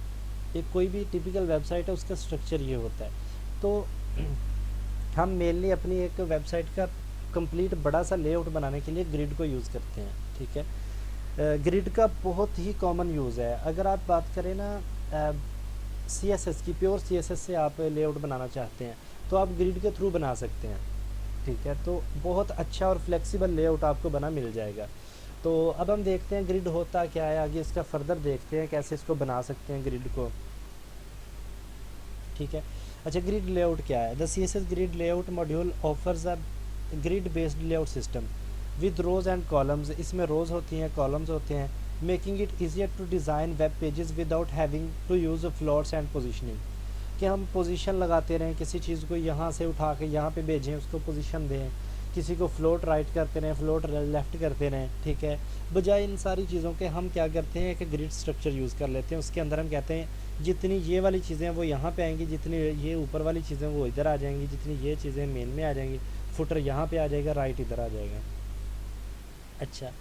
एक कोई भी टिपिकल वेबसाइट है, उसका स्ट्रक्चर ये होता है। तो हम मेनली अपनी एक वेबसाइट का कंप्लीट बड़ा सा लेआउट बनाने के लिए ग्रिड को यूज़ करते हैं। ठीक है, ग्रिड का बहुत ही कॉमन यूज़ है। अगर आप बात करें ना CSS की, प्योर CSS से आप लेआउट बनाना चाहते हैं तो आप ग्रिड के थ्रू बना सकते हैं। ठीक है, तो बहुत अच्छा और फ्लेक्सिबल लेआउट आपको बना मिल जाएगा। तो अब हम देखते हैं ग्रिड होता क्या है, आगे इसका फर्दर देखते हैं कैसे इसको बना सकते हैं ग्रिड को। ठीक है, अच्छा, ग्रिड लेआउट क्या है। The CSS grid layout module offers a grid based layout system with rows and columns. इसमें रोज़ होती हैं, कॉलम्स होते हैं, making it easier to design web pages without having to use floats and positioning. कि हम position लगाते रहें, किसी चीज़ को यहाँ से उठा के यहाँ पे भेजें, उसको पोजीशन दें, किसी को फ्लोट राइट करते रहें, फ्लोट लेफ़्ट करते रहें। ठीक है, बजाय इन सारी चीज़ों के हम क्या करते हैं, एक ग्रिड स्ट्रक्चर यूज़ कर लेते हैं। उसके अंदर हम कहते हैं जितनी ये वाली चीज़ें वो यहाँ पे आएंगी, जितनी ये ऊपर वाली चीज़ें वो इधर आ जाएंगी, जितनी ये चीज़ें मेन में आ जाएंगी, फुटर यहाँ पे आ जाएगा, राइट इधर आ जाएगा। अच्छा,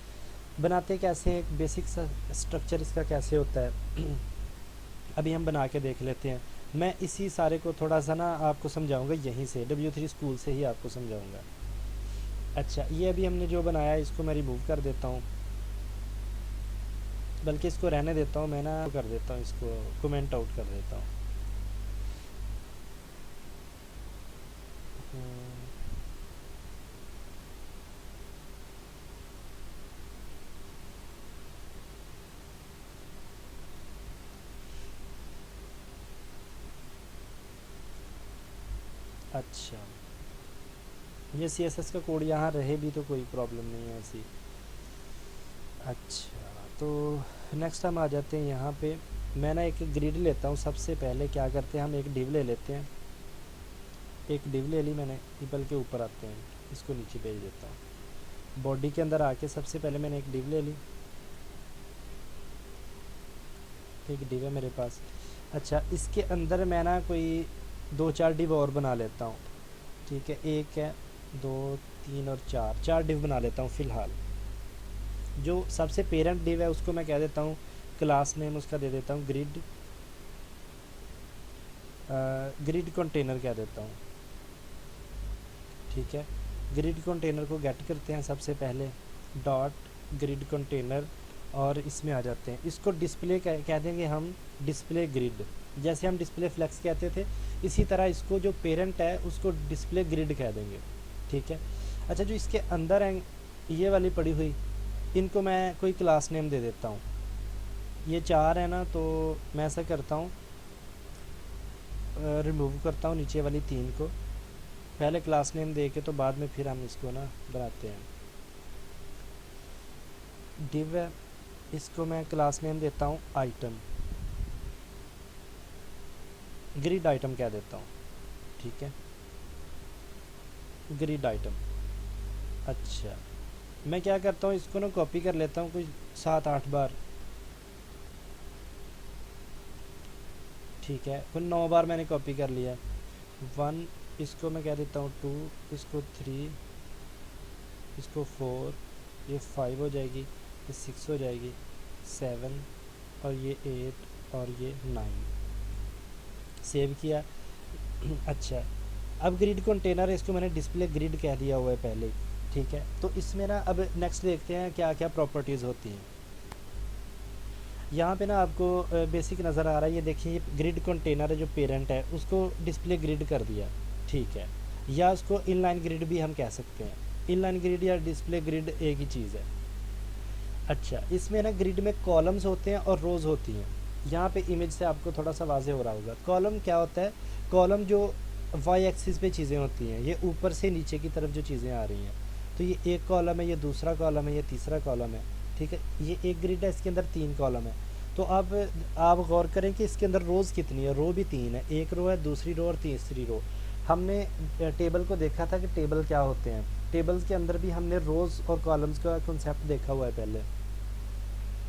बनाते कैसे हैं, एक बेसिक सा स्ट्रक्चर इसका कैसे होता है अभी हम बना के देख लेते हैं। मैं इसी सारे को थोड़ा सा ना आपको समझाऊंगा, यहीं से W3 स्कूल से ही आपको समझाऊंगा। अच्छा, ये अभी हमने जो बनाया है इसको मैं रिमूव कर देता हूँ, बल्कि इसको रहने देता हूँ, मैं ना कर देता हूँ, इसको कमेंट आउट कर देता हूँ। अच्छा, ये CSS का कोड यहाँ रहे भी तो कोई प्रॉब्लम नहीं है ऐसी। अच्छा, तो नेक्स्ट हम आ जाते हैं यहाँ पे। मैं ना एक ग्रिड लेता हूँ। सबसे पहले क्या करते हैं, हम एक डिव ले लेते हैं। एक डिव ले ली मैंने, टेबल के ऊपर आते हैं, इसको नीचे भेज देता हूँ। बॉडी के अंदर आके सबसे पहले मैंने एक डिव ले ली, एक डिव है मेरे पास। अच्छा, इसके अंदर मैं ना कोई 2-4 डिव और बना लेता हूँ। ठीक है, एक है, 2, 3 और 4 डिव बना लेता हूँ फ़िलहाल। जो सबसे पेरेंट डिव है उसको मैं कह देता हूँ, क्लास नेम उसका दे देता हूँ ग्रिड कंटेनर कह देता हूँ। ठीक है, ग्रिड कंटेनर को गेट करते हैं सबसे पहले, डॉट ग्रिड कंटेनर, और इसमें आ जाते हैं। इसको डिस्प्ले कह देंगे हम, डिस्प्ले ग्रिड। जैसे हम डिस्प्ले फ्लेक्स कहते थे, इसी तरह इसको जो पेरेंट है उसको डिस्प्ले ग्रिड कह देंगे। ठीक है, अच्छा, जो इसके अंदर है ये वाली पड़ी हुई, इनको मैं कोई क्लास नेम दे देता हूँ। ये 4 है ना, तो मैं ऐसा करता हूँ, रिमूव करता हूँ नीचे वाली 3 को, पहले क्लास नेम दे के तो बाद में फिर हम इसको ना बनाते हैं। डिव है, इसको मैं क्लास नेम देता हूँ आइटम, ग्रिड आइटम कह देता हूँ। ठीक है, ग्रिड आइटम। अच्छा, मैं क्या करता हूँ, इसको ना कॉपी कर लेता हूँ कुछ 7-8 बार। ठीक है, कुल 9 बार मैंने कॉपी कर लिया। 1, इसको मैं कह देता हूँ 2, इसको 3, इसको 4, ये 5 हो जाएगी, ये 6 हो जाएगी, 7 और ये 8 और ये 9। सेव किया। अच्छा, अब ग्रिड कंटेनर है, इसको मैंने डिस्प्ले ग्रिड कह दिया हुआ है पहले। ठीक है, तो इसमें ना अब नेक्स्ट देखते हैं क्या क्या प्रॉपर्टीज़ होती हैं। यहाँ पे ना आपको बेसिक नज़र आ रहा है, ये देखिए, ये ग्रिड कंटेनर है जो पेरेंट है, उसको डिस्प्ले ग्रिड कर दिया। ठीक है, या उसको इनलाइन ग्रिड भी हम कह सकते हैं। इनलाइन ग्रिड या डिस्प्ले ग्रिड एक ही चीज़ है। अच्छा, इसमें ना ग्रिड में कॉलम्स होते हैं और रोज़ होती हैं। यहाँ पे इमेज से आपको थोड़ा सा वाज़े हो रहा होगा। कॉलम क्या होता है? कॉलम जो वाई एक्सिस पे चीज़ें होती हैं, ये ऊपर से नीचे की तरफ जो चीज़ें आ रही हैं, तो ये एक कॉलम है, ये दूसरा कॉलम है, ये तीसरा कॉलम है, ठीक है। ये एक ग्रिड है, इसके अंदर 3 कॉलम है। तो अब आप गौर करें कि इसके अंदर रोज़ कितनी है। रो भी 3 है, एक रो है, दूसरी रो और तीसरी रो। हमने टेबल को देखा था कि टेबल क्या होते हैं। टेबल्स के अंदर भी हमने रोज़ और कॉलम्स का कॉन्सेप्ट देखा हुआ है पहले,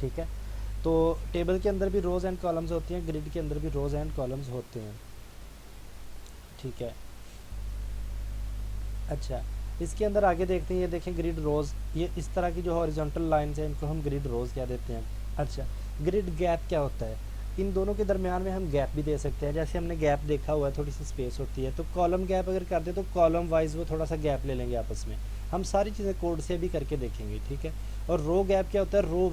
ठीक है। तो टेबल के अंदर भी रोज़ एंड कॉलम्स होती हैं, ग्रिड के अंदर भी रोज़ एंड कॉलम्स होते हैं, ठीक है। अच्छा, इसके अंदर आगे देखते हैं, ये देखें ग्रिड रोज़, ये इस तरह की जो हॉरिजॉन्टल लाइंस हैं इनको हम ग्रिड रोज़ क्या देते हैं। अच्छा, ग्रिड गैप क्या होता है? इन दोनों के दरमियान में हम गैप भी दे सकते हैं। जैसे हमने गैप देखा हुआ है, थोड़ी सी स्पेस होती है, तो कॉलम गैप अगर कर दे तो कॉलम वाइज वो थोड़ा सा गैप ले लेंगे आपस में। हम सारी चीज़ें कोड से भी करके देखेंगे, ठीक है। और रो गैप क्या होता है? रो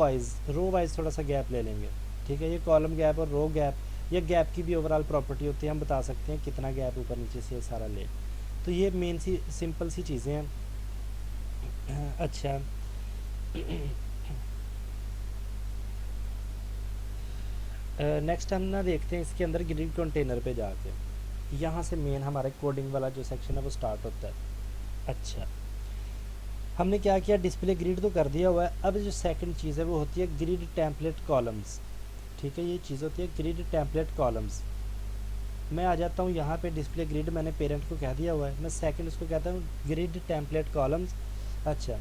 वाइज थोड़ा सा गैप ले लेंगे, ठीक है। ये कॉलम गैप और रो गैप, ये गैप की भी ओवरऑल प्रॉपर्टी होती है, हम बता सकते हैं कितना गैप ऊपर नीचे से सारा ले। तो ये मेन सी सिंपल सी चीज़ें हैं। अच्छा, नेक्स्ट हम ना देखते हैं इसके अंदर ग्रिड कंटेनर पे जाके, यहाँ से मेन हमारे कोडिंग वाला जो सेक्शन है वो स्टार्ट होता है। अच्छा, हमने क्या किया, डिस्प्ले ग्रिड तो कर दिया हुआ है। अब जो सेकंड चीज़ है वो होती है ग्रिड टेम्पलेट कॉलम्स, ठीक है। ये चीज़ होती है ग्रिड टेम्पलेट कॉलम्स। मैं आ जाता हूँ यहाँ पे डिस्प्ले ग्रिड, मैंने पेरेंट को कह दिया हुआ है, मैं सेकंड उसको कहता हूँ ग्रिड टेम्पलेट कॉलम्स। अच्छा,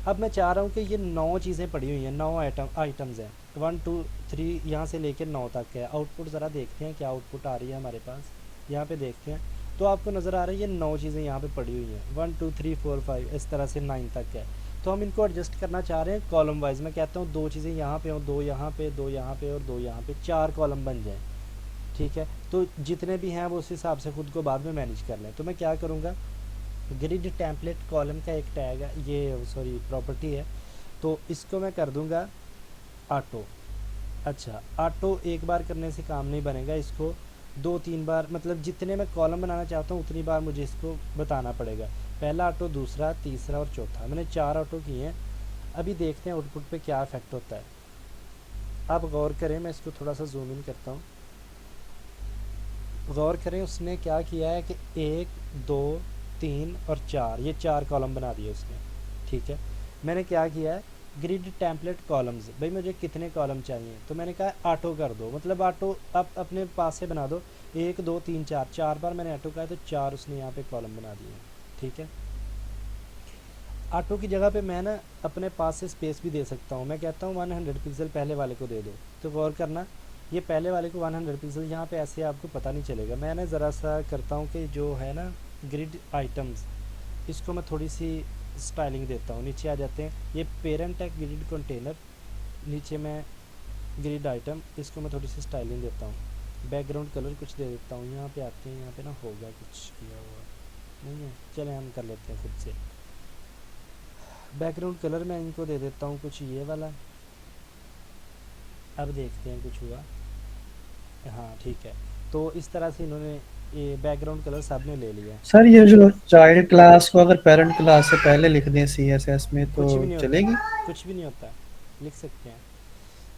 अब मैं चाह रहा हूँ कि ये 9 चीज़ें पड़ी हुई हैं, 9 आइटम्स हैं, 1 2 3 यहाँ से लेकर 9 तक है। आउटपुट ज़रा देखते हैं क्या आउटपुट आ रही है हमारे पास, यहाँ पे देखते हैं। तो आपको नज़र आ रही है ये 9 चीज़ें यहाँ पे पड़ी हुई हैं, 1 2 3 4 5 इस तरह से 9 तक है। तो हम इनको एडजस्ट करना चाह रहे हैं कॉलम वाइज। मैं कहता हूँ 2 चीज़ें यहाँ पे हों, 2 यहाँ पे, 2 यहाँ पे और 2 यहाँ पे, 4 कॉलम बन जाएँ, ठीक है। तो जितने भी हैं वो उस हिसाब से ख़ुद को बाद में मैनेज कर लें। तो मैं क्या करूँगा, ग्रिड टेम्पलेट कॉलम का एक टैग है, ये सॉरी प्रॉपर्टी है, तो इसको मैं कर दूँगा ऑटो। अच्छा, ऑटो एक बार करने से काम नहीं बनेगा, इसको 2-3 बार, मतलब जितने मैं कॉलम बनाना चाहता हूँ उतनी बार मुझे इसको बताना पड़ेगा। पहला ऑटो, दूसरा, तीसरा और चौथा, मैंने 4 ऑटो किए हैं। अभी देखते हैं आउटपुट पे क्या इफेक्ट होता है। आप गौर करें, मैं इसको थोड़ा सा जूम इन करता हूँ, गौर करें उसने क्या किया है कि 1 2 3 और 4, ये 4 कॉलम बना दिए उसने, ठीक है। मैंने क्या किया है, ग्रिड टेम्पलेट कॉलम्स, भाई मुझे कितने कॉलम चाहिए, तो मैंने कहा ऑटो कर दो, मतलब ऑटो आप अपने पास से बना दो, 1 2 3 4, 4 बार मैंने ऑटो कहा तो 4 उसने यहाँ पे कॉलम बना दिए, ठीक है। ऑटो की जगह पे मैं ना अपने पास से स्पेस भी दे सकता हूँ। मैं कहता हूँ 100 पिक्सल पहले वाले को दे दो, तो गौर करना ये पहले वाले को 100 पिक्सल, यहाँ पे ऐसे आपको पता नहीं चलेगा। मैं ना ज़रा सा करता हूँ कि जो है ना ग्रिड आइटम्स, इसको मैं थोड़ी सी स्टाइलिंग देता हूँ। नीचे आ जाते हैं, ये पेरेंट है ग्रिड कंटेनर, नीचे मैं ग्रिड आइटम, इसको मैं थोड़ी सी स्टाइलिंग देता हूँ, बैकग्राउंड कलर कुछ दे देता हूँ। यहाँ पे आते हैं, यहाँ पे ना होगा कुछ किया हुआ नहीं है, चले हम कर लेते हैं खुद से। बैकग्राउंड कलर मैं इनको दे देता हूँ कुछ ये वाला। अब देखते हैं कुछ हुआ, हाँ ठीक है। तो इस तरह से इन्होंने ये बैकग्राउंड कलर सब ने ले लिया। सर ये जो चाइल्ड क्लास को अगर पेरेंट क्लास से पहले लिख दें CSS में तो कुछ भी नहीं चलेगी? होता, कुछ भी नहीं होता, लिख सकते हैं।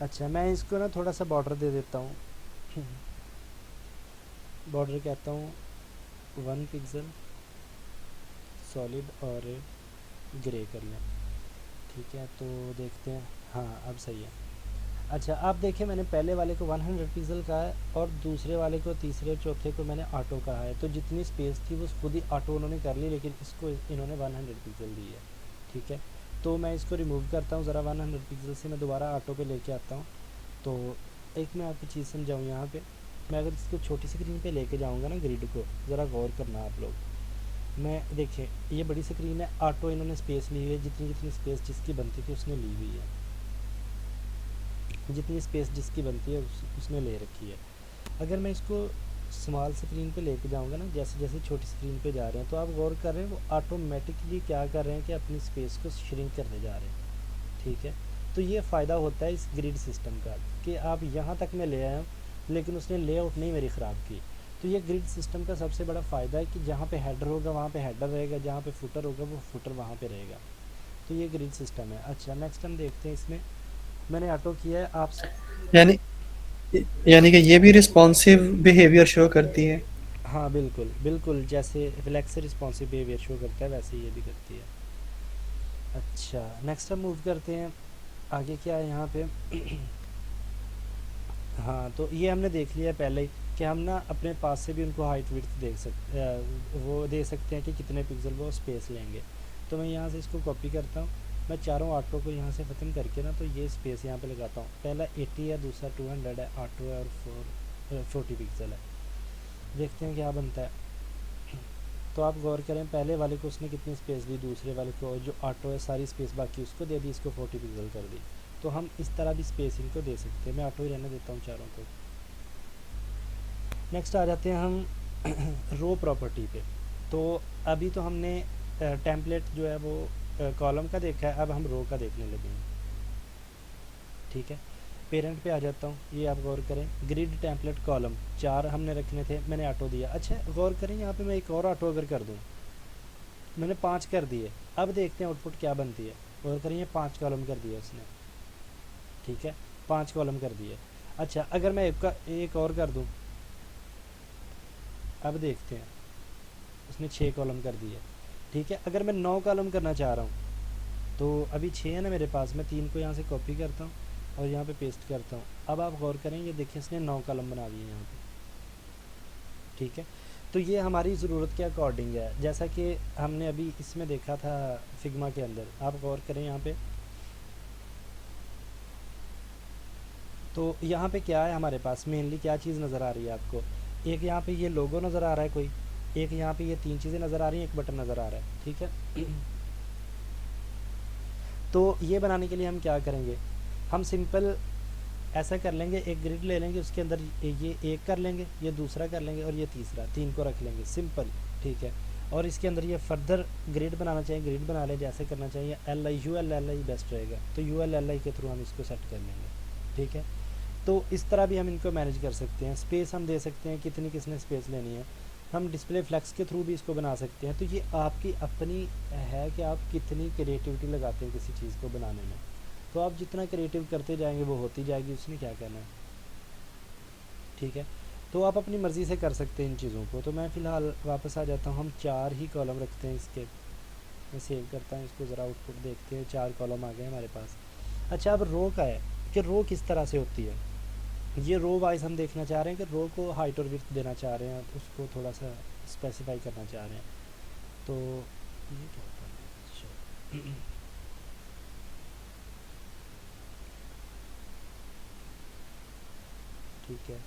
अच्छा, मैं इसको ना थोड़ा सा बॉर्डर दे देता हूँ, बॉर्डर कहता हूँ 1 पिक्सल सॉलिड और ग्रे कर लें, ठीक है। तो देखते हैं, हाँ अब सही है। अच्छा, आप देखें मैंने पहले वाले को 100 पिक्सल कहा है और दूसरे वाले को, तीसरे और चौथे को मैंने ऑटो कहा है। तो जितनी स्पेस थी वो खुद ही ऑटो उन्होंने कर ली, लेकिन इसको इन्होंने 100 पिक्सल दी है, ठीक है। तो मैं इसको रिमूव करता हूँ ज़रा, 100 पिक्सल से मैं दोबारा ऑटो पे लेके आता हूँ। तो एक मैं आपकी चीज़ समझाऊँ, यहाँ पे मैं अगर इसको छोटी स्क्रीन पे लेके जाऊँगा ना ग्रिड को, ज़रा गौर करना आप लोग। मैं देखिए ये बड़ी स्क्रीन है, ऑटो इन्होंने स्पेस ली हुई है, जितनी जितनी स्पेस जिसकी बनती थी उसने ली हुई है, जितनी स्पेस जिसकी बनती है उसने ले रखी है। अगर मैं इसको स्मॉल स्क्रीन पे लेके जाऊंगा ना, जैसे जैसे छोटी स्क्रीन पे जा रहे हैं, तो आप गौर कर रहे हैं वो ऑटोमेटिकली क्या कर रहे हैं कि अपनी स्पेस को श्रिंक करने जा रहे हैं, ठीक है। तो ये फ़ायदा होता है इस ग्रिड सिस्टम का कि आप यहाँ तक मैं ले आया हूँ, लेकिन उसने लेआउट नहीं मेरी ख़राब की। तो ये ग्रिड सिस्टम का सबसे बड़ा फ़ायदा है कि जहाँ पे हेडर होगा वहाँ पे हेडर रहेगा, जहाँ पे फुटर होगा वो फुटर वहाँ पे रहेगा। तो ये ग्रिड सिस्टम है। अच्छा, नेक्स्ट हम देखते हैं, इसमें मैंने ऑटो किया है। आप यानी यानी कि ये भी रिस्पॉन्सिव बिहेवियर शो करती है। हाँ बिल्कुल बिल्कुल, जैसे फ्लेक्स रिस्पॉन्सिव बिहेवियर शो करता है वैसे ये भी करती है। अच्छा, नेक्स्ट हम मूव करते हैं, आगे क्या है यहाँ पे। हाँ, तो ये हमने देख लिया पहले ही कि हम ना अपने पास से भी उनको हाइट विड्थ देख वो दे सकते हैं कि कितने पिक्सल वो स्पेस लेंगे। तो मैं यहाँ से इसको कॉपी करता हूँ, मैं चारों ऑटो को यहाँ से ख़त्म करके ना तो ये स्पेस यहाँ पे लगाता हूँ। पहला 80 है, दूसरा 200 है, ऑटो है, और 40 पिक्सल है। देखते हैं क्या बनता है। तो आप गौर करें, पहले वाले को उसने कितनी स्पेस दी, दूसरे वाले को जो ऑटो है सारी स्पेस बाकी उसको दे दी, इसको 40 पिक्सल कर दी। तो हम इस तरह भी स्पेसिंग को दे सकते हैं। मैं ऑटो ही रहने देता हूँ चारों को। नेक्स्ट आ जाते हैं हम रो प्रॉपर्टी पे। तो अभी तो हमने टेम्पलेट जो है वो कॉलम का देखा है, अब हम रो का देखने लगे हैं। ठीक है, पेरेंट पे आ जाता हूँ। ये आप गौर करें, ग्रिड टेम्पलेट कॉलम 4 हमने रखने थे, मैंने ऑटो दिया। अच्छा गौर करें, यहाँ पे मैं एक और ऑटो अगर कर दूँ, मैंने 5 कर दिए। अब देखते हैं आउटपुट क्या बनती है। गौर करें, ये 5 कॉलम कर दिए उसने। ठीक है, 5 कॉलम कर दिए। अच्छा, अगर मैं एक और कर दूँ, अब देखते हैं, उसने 6 कॉलम कर दिए। ठीक है, अगर मैं 9 कॉलम करना चाह रहा हूँ तो अभी 6 है ना मेरे पास, मैं 3 को यहाँ से कॉपी करता हूँ और यहाँ पे पेस्ट करता हूँ। अब आप गौर करें, ये देखिए इसने 9 कॉलम बना दिए यहाँ पे। ठीक है, तो ये हमारी ज़रूरत के अकॉर्डिंग है, जैसा कि हमने अभी इसमें देखा था फिग्मा के अंदर। आप गौर करें यहाँ पे, तो यहाँ पे क्या है हमारे पास, मेनली क्या चीज़ नज़र आ रही है आपको। एक यहाँ पे ये लोगो नज़र आ रहा है कोई, एक यहाँ पे ये 3 चीज़ें नज़र आ रही हैं, एक बटन नज़र आ रहा है। ठीक है, तो ये बनाने के लिए हम क्या करेंगे, हम सिंपल ऐसा कर लेंगे, एक ग्रिड ले लेंगे, उसके अंदर ये एक कर लेंगे, ये दूसरा कर लेंगे और ये तीसरा, 3 को रख लेंगे, सिंपल। ठीक है, और इसके अंदर ये फर्दर ग्रिड बनाना चाहिए, ग्रिड बना लें, जैसे करना चाहिए ULLI बेस्ट रहेगा, तो ULLI के थ्रू हम इसको सेट कर लेंगे। ठीक है, तो इस तरह भी हम इनको मैनेज कर सकते हैं। स्पेस हम दे सकते हैं, कितनी किसने स्पेस लेनी है। हम डिस्प्ले फ्लेक्स के थ्रू भी इसको बना सकते हैं। तो ये आपकी अपनी है कि आप कितनी क्रिएटिविटी लगाते हैं किसी चीज़ को बनाने में। तो आप जितना क्रिएटिव करते जाएंगे वो होती जाएगी, उसने क्या करना है। ठीक है, तो आप अपनी मर्ज़ी से कर सकते हैं इन चीज़ों को। तो मैं फ़िलहाल वापस आ जाता हूँ, हम 4 ही कॉलम रखते हैं इसके। मैं सेव करता हूँ इसको, ज़रा आउटपुट देखते हैं, 4 कॉलम आ गए हमारे पास। अच्छा, अब रो का है कि रो किस तरह से होती है। ये रो वाइज हम देखना चाह रहे हैं कि रो को हाइट और विड्थ देना चाह रहे हैं, उसको थोड़ा सा स्पेसिफाई करना चाह रहे हैं। तो ये क्या होता है। अच्छा ठीक है,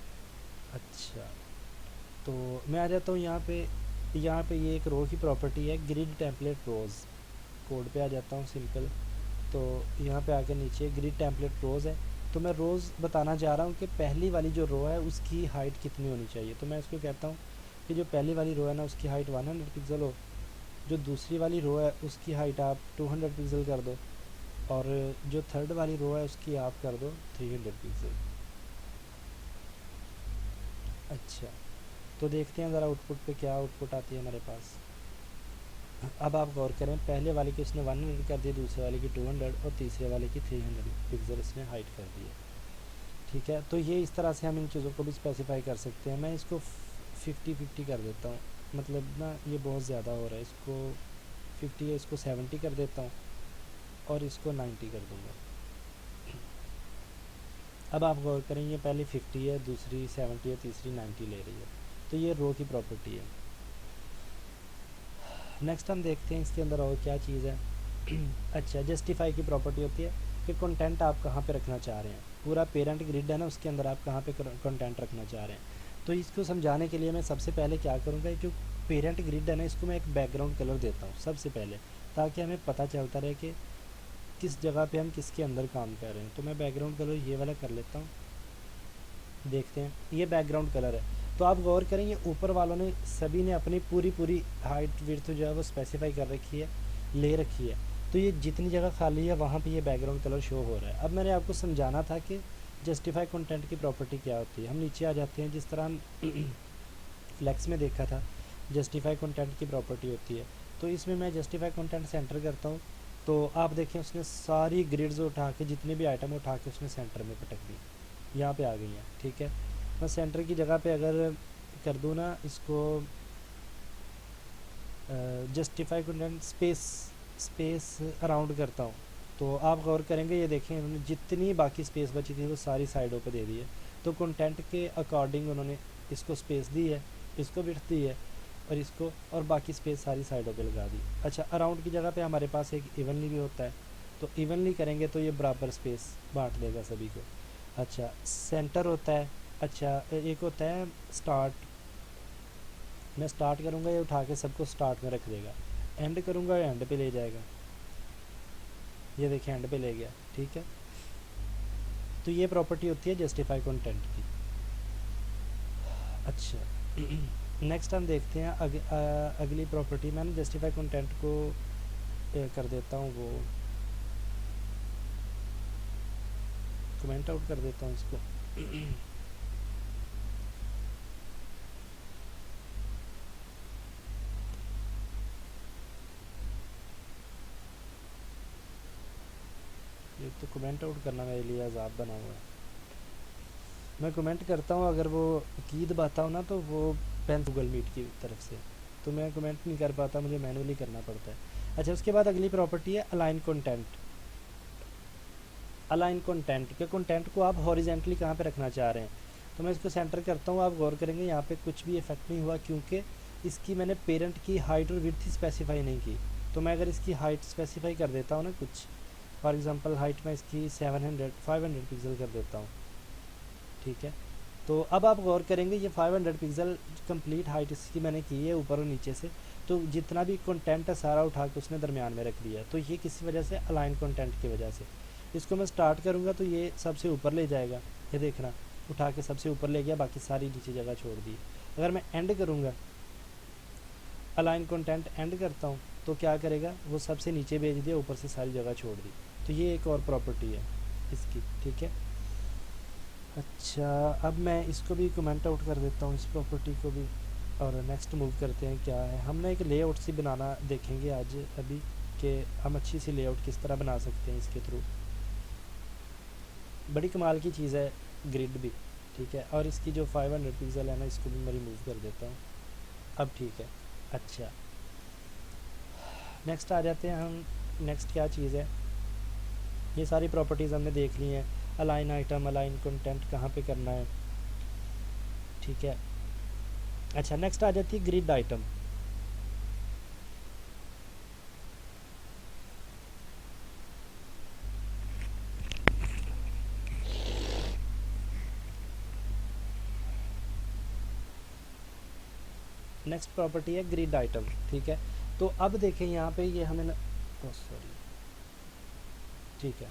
अच्छा तो मैं आ जाता हूँ यहाँ पे ये एक रो की प्रॉपर्टी है, ग्रिड टेम्पलेट रोज़। कोड पे आ जाता हूँ सिंपल। तो यहाँ पे आकर नीचे ग्रिड टेम्पलेट रोज़ है। तो मैं रोज़ बताना चाह रहा हूँ कि पहली वाली जो रो है उसकी हाइट कितनी होनी चाहिए। तो मैं इसको कहता हूँ कि जो पहली वाली रो है ना उसकी हाइट 100 पिक्सल हो, जो दूसरी वाली रो है उसकी हाइट आप 200 पिक्सल कर दो, और जो थर्ड वाली रो है उसकी आप कर दो 300 पिक्सल। अच्छा, तो देखते हैं ज़रा आउटपुट पे क्या आउटपुट आती है हमारे पास। अब आप गौर करें, पहले वाले की उसने 100 कर दिया, दूसरे वाले की 200 और तीसरे वाले की 300 पिक्सल इसने हाइट कर दी है। ठीक है, तो ये इस तरह से हम इन चीज़ों को भी स्पेसिफाई कर सकते हैं। मैं इसको 50-50 कर देता हूँ, मतलब ना ये बहुत ज़्यादा हो रहा है, इसको 50 है, इसको 70 कर देता हूँ और इसको 90 कर दूँगा। अब आप गौर करें, ये पहले 50 है, दूसरी 70 है, तीसरी 90 ले रही है। तो ये रो की प्रॉपर्टी है। नेक्स्ट हम देखते हैं इसके अंदर और क्या चीज़ है। अच्छा, जस्टिफाई की प्रॉपर्टी होती है कि कंटेंट आप कहाँ पे रखना चाह रहे हैं। पूरा पेरेंट ग्रिड है ना, उसके अंदर आप कहाँ पे कंटेंट रखना चाह रहे हैं। तो इसको समझाने के लिए मैं सबसे पहले क्या करूँगा, जो पेरेंट ग्रिड है ना इसको मैं एक बैकग्राउंड कलर देता हूँ सबसे पहले, ताकि हमें पता चलता रहे कि किस जगह पे हम किसके अंदर काम कर रहे हैं। तो मैं बैकग्राउंड कलर ये वाला कर लेता हूँ। देखते हैं, ये बैकग्राउंड कलर है। तो आप गौर करें, ये ऊपर वालों ने सभी ने अपनी पूरी हाइट विड्थ जो है वो स्पेसिफाई कर रखी है, ले रखी है। तो ये जितनी जगह खाली है वहाँ पे ये बैकग्राउंड कलर शो हो रहा है। अब मैंने आपको समझाना था कि जस्टिफाई कंटेंट की प्रॉपर्टी क्या होती है। हम नीचे आ जाते हैं, जिस तरह हम फ्लेक्स में देखा था, जस्टिफाई कंटेंट की प्रॉपर्टी होती है। तो इसमें मैं जस्टिफाई कंटेंट सेंटर करता हूँ, तो आप देखें उसने सारी ग्रिड्स उठा के, जितने भी आइटम उठा के उसने सेंटर में पटक दी, यहाँ पे आ गई हैं। ठीक है, मैं सेंटर की जगह पे अगर कर दूँ ना इसको जस्टिफाई कंटेंट स्पेस अराउंड करता हूँ, तो आप गौर करेंगे ये देखें उन्होंने जितनी बाकी स्पेस बची थी वो सारी साइडों पे दे दी है। तो कंटेंट के अकॉर्डिंग उन्होंने इसको स्पेस दी है, इसको विड्थ दी है, और इसको और बाकी स्पेस सारी साइडों पे लगा दी। अच्छा, अराउंड की जगह पे हमारे पास एक इवनली भी होता है, तो इवनली करेंगे तो ये बराबर स्पेस बांट देगा सभी को। अच्छा, सेंटर होता है। अच्छा, एक होता है स्टार्ट, मैं स्टार्ट करूँगा ये उठा के सबको स्टार्ट में रख देगा, एंड करूँगा ये एंड पे ले जाएगा, ये देखिए एंड पे ले गया। ठीक है, तो ये प्रॉपर्टी होती है जस्टिफाई कंटेंट की। अच्छा नेक्स्ट हम देखते हैं अगली प्रॉपर्टी। मैंने जस्टिफाई कंटेंट को कर देता हूँ, वो कमेंट आउट कर देता हूँ इसको। ये तो कमेंट आउट करना मेरे लिए अजाब बना हुआ है। मैं कमेंट करता हूँ, अगर वो की दबाता हूँ ना तो वो पेन गूगल मीट की तरफ से, तो मैं कमेंट नहीं कर पाता, मुझे मैनुअली करना पड़ता है। अच्छा, उसके बाद अगली प्रॉपर्टी है अलाइन कंटेंट। अलाइन कंटेंट के कंटेंट को आप हॉरिजेंटली कहाँ पे रखना चाह रहे हैं, तो मैं इसको सेंटर करता हूँ। आप गौर करेंगे यहाँ पे कुछ भी इफेक्ट नहीं हुआ, क्योंकि इसकी मैंने पेरेंट की हाइट और विड्थ स्पेसिफाई नहीं की। तो मैं अगर इसकी हाइट स्पेसिफाई कर देता हूँ ना कुछ, फॉर एग्जांपल हाइट में इसकी 500 पिक्सल कर देता हूँ। ठीक है, तो अब आप गौर करेंगे ये 500 पिक्सल कंप्लीट हाइट इसकी मैंने की है ऊपर और नीचे से, तो जितना भी कंटेंट है सारा उठा के उसने दरमियान में रख दिया। तो ये किसी वजह से अलाइन कंटेंट की वजह से। इसको मैं स्टार्ट करूँगा तो ये सबसे ऊपर ले जाएगा, ये देखना उठा के सबसे ऊपर ले गया, बाकी सारी नीचे जगह छोड़ दी। अगर मैं एंड करूँगा, अलाइन कंटेंट एंड करता हूँ, तो क्या करेगा, वो सबसे नीचे भेज दिया, ऊपर से सारी जगह छोड़ दी। तो ये एक और प्रॉपर्टी है इसकी। ठीक है, अच्छा अब मैं इसको भी कमेंट आउट कर देता हूँ, इस प्रॉपर्टी को भी, और नेक्स्ट मूव करते हैं। क्या है, हमने एक लेआउट सी बनाना देखेंगे आज अभी, कि हम अच्छी सी लेआउट किस तरह बना सकते हैं इसके थ्रू। बड़ी कमाल की चीज़ है ग्रिड भी। ठीक है, और इसकी जो 500 पिक्सल है ना, इसको भी मैं रिमूव कर देता हूँ अब। ठीक है, अच्छा नेक्स्ट आ जाते हैं हम। नेक्स्ट क्या चीज़ है, ये सारी प्रॉपर्टीज़ हमने देख ली हैं। अलाइन आइटम, अलाइन कंटेंट कहाँ पे करना है। ठीक है, अच्छा नेक्स्ट आ जाती है ग्रिड आइटम। नेक्स्ट प्रॉपर्टी है ग्रिड आइटम। ठीक है, तो अब देखें यहाँ पे ये हमें सॉरी, ठीक है,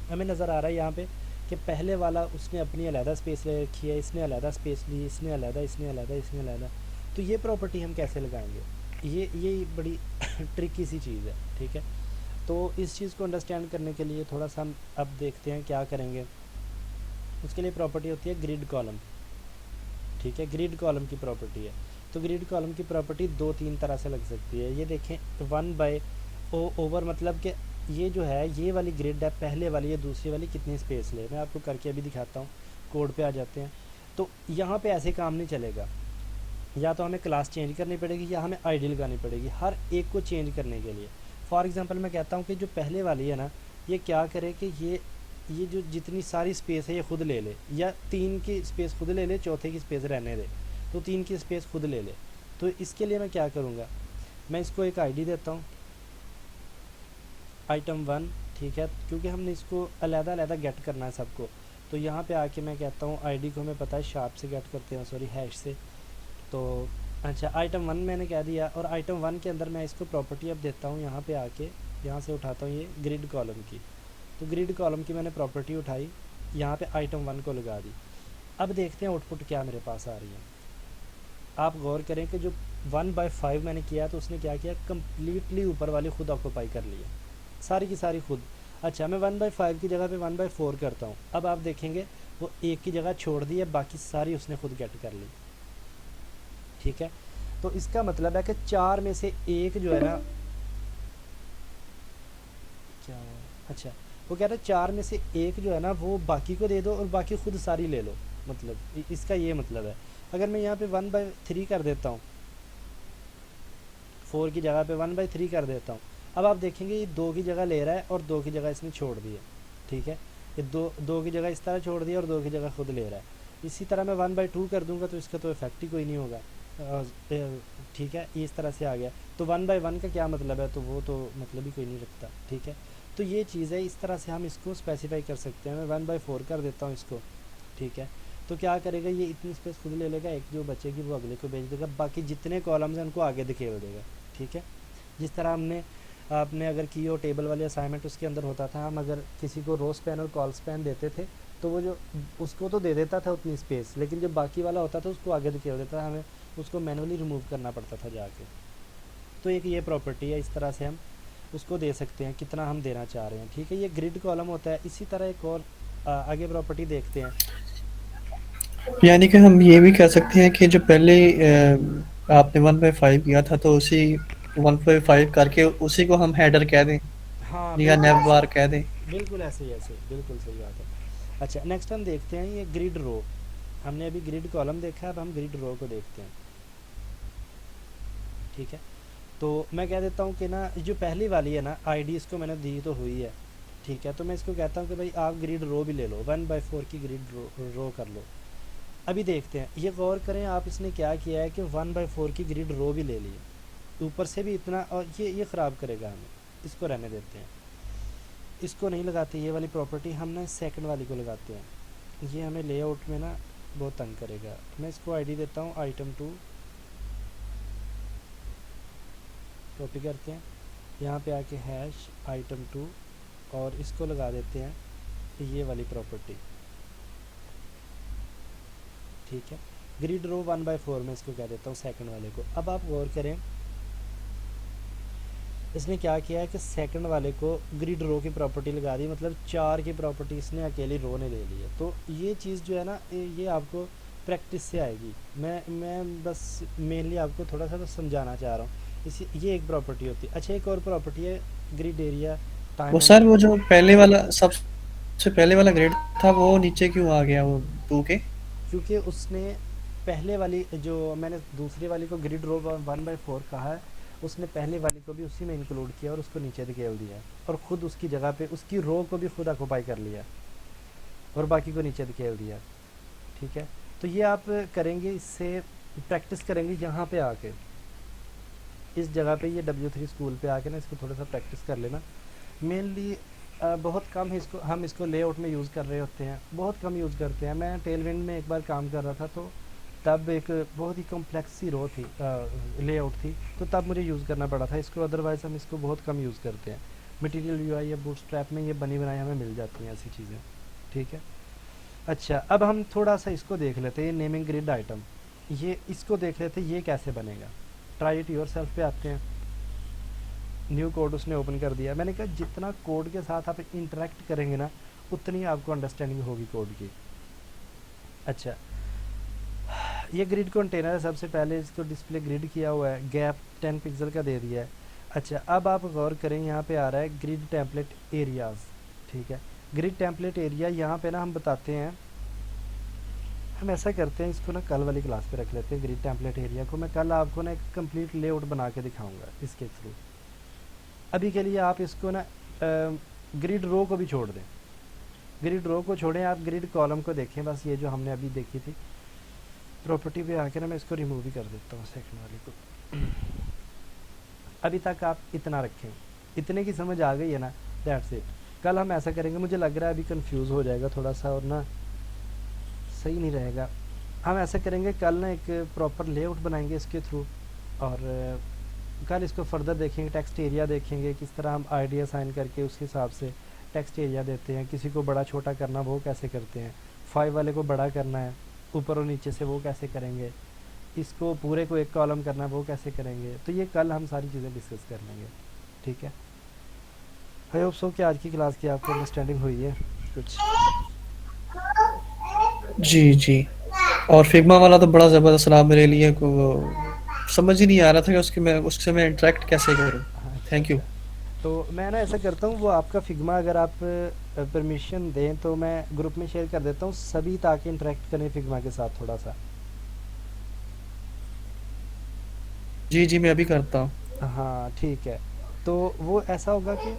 हमें नज़र आ रहा है यहाँ पे कि पहले वाला उसने अपनी अलहदा स्पेस ले रखी है, इसने अलहदा स्पेस ली, इसने अलहदा, इसने अलहदा, इसने अलहदा। तो ये प्रॉपर्टी हम कैसे लगाएंगे, ये बड़ी ट्रिकी सी चीज़ है। ठीक है, तो इस चीज़ को अंडरस्टैंड करने के लिए थोड़ा सा हम अब देखते हैं क्या करेंगे। उसके लिए प्रॉपर्टी होती है ग्रिड कॉलम। ठीक है, ग्रिड कॉलम की प्रॉपर्टी है। तो ग्रिड कॉलम की प्रॉपर्टी 2-3 तरह से लग सकती है। ये देखें 1/ओवर, मतलब कि ये जो है ये वाली ग्रिड है, पहले वाली, ये दूसरी वाली कितनी स्पेस ले, मैं आपको करके अभी दिखाता हूँ। कोड पे आ जाते हैं, तो यहाँ पे ऐसे काम नहीं चलेगा। या तो हमें क्लास चेंज करनी पड़ेगी या हमें आईडी लगानी पड़ेगी हर एक को चेंज करने के लिए। फॉर एग्जांपल मैं कहता हूँ कि जो पहले वाली है ना, ये क्या करे कि ये जो जितनी सारी स्पेस है ये खुद ले ले, या 3 की स्पेस खुद ले ले, चौथे की स्पेस रहने दे, तो 3 की स्पेस खुद ले ले। तो इसके लिए मैं क्या करूँगा, मैं इसको एक आईडी देता हूँ, आइटम 1। ठीक है, क्योंकि हमने इसको अलग-अलग गेट करना है सबको, तो यहाँ पे आके मैं कहता हूँ आईडी को हमें पता है शार्प से गेट करते हैं, सॉरी हैश से। तो अच्छा आइटम 1 मैंने कह दिया, और आइटम 1 के अंदर मैं इसको प्रॉपर्टी अब देता हूँ, यहाँ पे आके यहाँ से उठाता हूँ ये ग्रिड कॉलम की। तो ग्रिड कॉलम की मैंने प्रॉपर्टी उठाई, यहाँ पे आइटम 1 को लगा दी। अब देखते हैं आउटपुट क्या मेरे पास आ रही है। आप गौर करें कि जो 1/5 मैंने किया तो उसने क्या किया, कम्प्लीटली ऊपर वाली खुद ऑक्यूपाई कर लिया, सारी की सारी खुद। अच्छा मैं 1/5 की जगह पे 1/4 करता हूँ। अब आप देखेंगे वो एक की जगह छोड़ दी है, बाकी सारी उसने खुद गेट कर ली। ठीक है। तो इसका मतलब है कि 4 में से एक जो है ना, क्या हुआ? अच्छा, वो कह रहा है 4 में से एक जो है ना वो बाकी को दे दो और बाकी खुद सारी ले लो, मतलब इसका ये मतलब है। अगर मैं यहाँ पे 1/3 कर देता हूँ, 4 की जगह पे 1/3 कर देता हूँ, अब आप देखेंगे ये 2 की जगह ले रहा है और 2 की जगह इसने छोड़ दी है, ठीक है। ये दो की जगह इस तरह छोड़ दिया और 2 की जगह खुद ले रहा है। इसी तरह मैं 1/2 कर दूंगा तो इसका तो इफेक्ट ही कोई नहीं होगा, ठीक है। ये इस तरह से आ गया, तो 1/1 का क्या मतलब है, तो वो तो मतलब ही कोई नहीं रखता, ठीक है। तो ये चीज़ है, इस तरह से हम इसको स्पेसिफाई कर सकते हैं। मैं 1/4 कर देता हूँ इसको, ठीक है। तो क्या करेगा, ये इतनी स्पेस खुद ले लेगा, एक जो बचेगी वो अगले को भेज देगा, बाकी जितने कॉलम्स हैं उनको आगे धकेल देगा, ठीक है। जिस तरह आपने अगर की हो टेबल वाले असाइनमेंट, उसके अंदर होता था, हम अगर किसी को रो स्पैन और कॉल स्पैन देते थे तो वो जो उसको तो दे देता था उतनी स्पेस, लेकिन जो बाकी वाला होता था उसको आगे धकेल देता था, हमें उसको मैनुअली रिमूव करना पड़ता था जाके। तो एक ये प्रॉपर्टी है, इस तरह से हम उसको दे सकते हैं कितना हम देना चाह रहे हैं, ठीक है। ये ग्रिड कॉलम होता है। इसी तरह एक और आगे प्रॉपर्टी देखते हैं। यानी कि हम ये भी कह सकते हैं कि जो पहले आपने 1/5 किया था तो उसी 1/5 करके उसी को हम हेडर कह दें हाँ या बिल्कुल नेव ऐसे, बार कह दें। बिल्कुल ऐसे ही, ऐसे बिल्कुल सही बात है। अच्छा, नेक्स्ट हम देखते हैं ये ग्रिड रो। हमने अभी ग्रिड कॉलम देखा है, अब हम ग्रिड रो को देखते हैं, ठीक है। तो मैं कह देता हूँ कि ना जो पहली वाली है ना आईडी, इसको मैंने दी तो हुई है, ठीक है। तो मैं इसको कहता हूँ कि भाई आप ग्रिड रो भी ले लो, 1/4 की ग्रिड रो कर लो। अभी देखते हैं, ये गौर करें आप, इसने क्या किया है कि 1/4 की ग्रिड रो भी ले ली है, ऊपर से भी इतना, और ये ख़राब करेगा हमें, इसको रहने देते हैं, इसको नहीं लगाते। ये वाली प्रॉपर्टी हम ना सेकंड वाली को लगाते हैं, ये हमें लेआउट में ना बहुत तंग करेगा। मैं इसको आईडी देता हूँ item 2, कॉपी करते हैं, यहाँ पे आके #item 2 और इसको लगा देते हैं ये वाली प्रॉपर्टी, ठीक है। ग्रिड रो 1/4 में इसको कह देता हूँ सेकंड वाले को। अब आप गौर करें, इसने क्या किया है कि सेकंड वाले को ग्रिड रो की प्रॉपर्टी लगा दी, मतलब 4 की प्रॉपर्टी इसने अकेली रो ने ले ली है। तो ये चीज़ जो है ना ये आपको प्रैक्टिस से आएगी। मैं बस मेनली आपको थोड़ा सा तो समझाना चाह रहा हूँ। इसी ये एक प्रॉपर्टी होती है। अच्छा, एक और प्रॉपर्टी है ग्रिड एरिया टाइम वो एंड, सर वो जो पहले वाला सबसे पहले वाला ग्रेड था वो नीचे क्यों आ गया वो 2 के? क्योंकि उसने पहले वाली जो मैंने दूसरी वाली को ग्रिड रो 1/4 कहा है, उसने पहले वाली को भी उसी में इंक्लूड किया और उसको नीचे धकेल दिया और ख़ुद उसकी जगह पे उसकी रो को भी खुद ऑक्यूपाई कर लिया और बाकी को नीचे धकेल दिया, ठीक है। तो ये आप करेंगे, इससे प्रैक्टिस करेंगे यहाँ पे आके, इस जगह पे ये W3 स्कूल पे आके ना इसको थोड़ा सा प्रैक्टिस कर लेना। मेनली बहुत कम है इसको, हम इसको लेआउट में यूज़ कर रहे होते हैं, बहुत कम यूज़ करते हैं। मैं टेलविंड में एक बार काम कर रहा था तो तब एक बहुत ही कॉम्प्लेक्स सी रो थी, लेआउट थी, तो तब मुझे यूज़ करना पड़ा था इसको, अदरवाइज़ हम इसको बहुत कम यूज़ करते हैं। मटेरियल यूआई या बूटस्ट्रैप में ये बनी बनाई हमें मिल जाती हैं ऐसी चीज़ें, ठीक है। अच्छा, अब हम थोड़ा सा इसको देख लेते हैं, ये नेमिंग ग्रिड आइटम, ये इसको देख लेते हैं ये कैसे बनेगा। ट्राई इट योरसेल्फ पे आते हैं। न्यू कोड उसने ओपन कर दिया। मैंने कहा जितना कोड के साथ आप इंटरेक्ट करेंगे ना उतनी आपको अंडरस्टैंडिंग होगी कोड की। अच्छा, ये ग्रिड कंटेनर है, सबसे पहले इसको डिस्प्ले ग्रिड किया हुआ है, गैप 10 पिक्सल का दे दिया है। अच्छा, अब आप गौर करें, यहाँ पे आ रहा है ग्रिड टेम्पलेट एरियाज़, ठीक है। ग्रिड टेम्पलेट एरिया यहाँ पे ना हम बताते हैं, हम ऐसा करते हैं, इसको ना कल वाली क्लास पे रख लेते हैं। ग्रिड टेम्पलेट एरिया को मैं कल आपको ना एक कंप्लीट लेआउट बना के दिखाऊंगा इसके थ्रू। अभी के लिए आप इसको ना ग्रिड रो को भी छोड़ दें, ग्रिड रो को छोड़ें, आप ग्रिड कॉलम को देखें। बस ये जो हमने अभी देखी थी प्रॉपर्टी पे आके ना मैं इसको रिमूव भी कर देता हूँ सेकंड वाली को। अभी तक आप इतना रखें, इतने की समझ आ गई है ना, दैट्स इट। कल हम ऐसा करेंगे, मुझे लग रहा है अभी कंफ्यूज हो जाएगा थोड़ा सा और ना सही नहीं रहेगा। हम ऐसा करेंगे, कल ना एक प्रॉपर लेआउट बनाएंगे इसके थ्रू और कल इसको फर्दर देखेंगे, टेक्स्ट एरिया देखेंगे, किस तरह हम आइडिया साइन करके उस हिसाब से टेक्स्ट एरिया देते हैं। किसी को बड़ा छोटा करना वो कैसे करते हैं, 5 वाले को बड़ा करना है ऊपर और नीचे से वो कैसे करेंगे, इसको पूरे को एक कॉलम करना है वो कैसे करेंगे। तो ये कल हम सारी चीज़ें डिस्कस कर लेंगे, ठीक है। आई होप सो कि आज की क्लास की आपको अंडरस्टैंडिंग हुई है कुछ। जी जी। और फिग्मा वाला तो बड़ा ज़बरदस्त रहा मेरे लिए को समझ ही नहीं आ रहा था कि उससे मैं इंटरेक्ट कैसे करूँ। अच्छा थैंक यू। अच्छा। तो मैं ना ऐसा करता हूँ, वो आपका फिग्मा अगर आप परमिशन दें तो मैं ग्रुप में शेयर कर देता हूँ सभी, ताकि इंटरेक्ट करें फिग्मा के साथ थोड़ा सा। जी, जी, मैं अभी करता हूँ। हाँ ठीक है। तो वो ऐसा होगा कि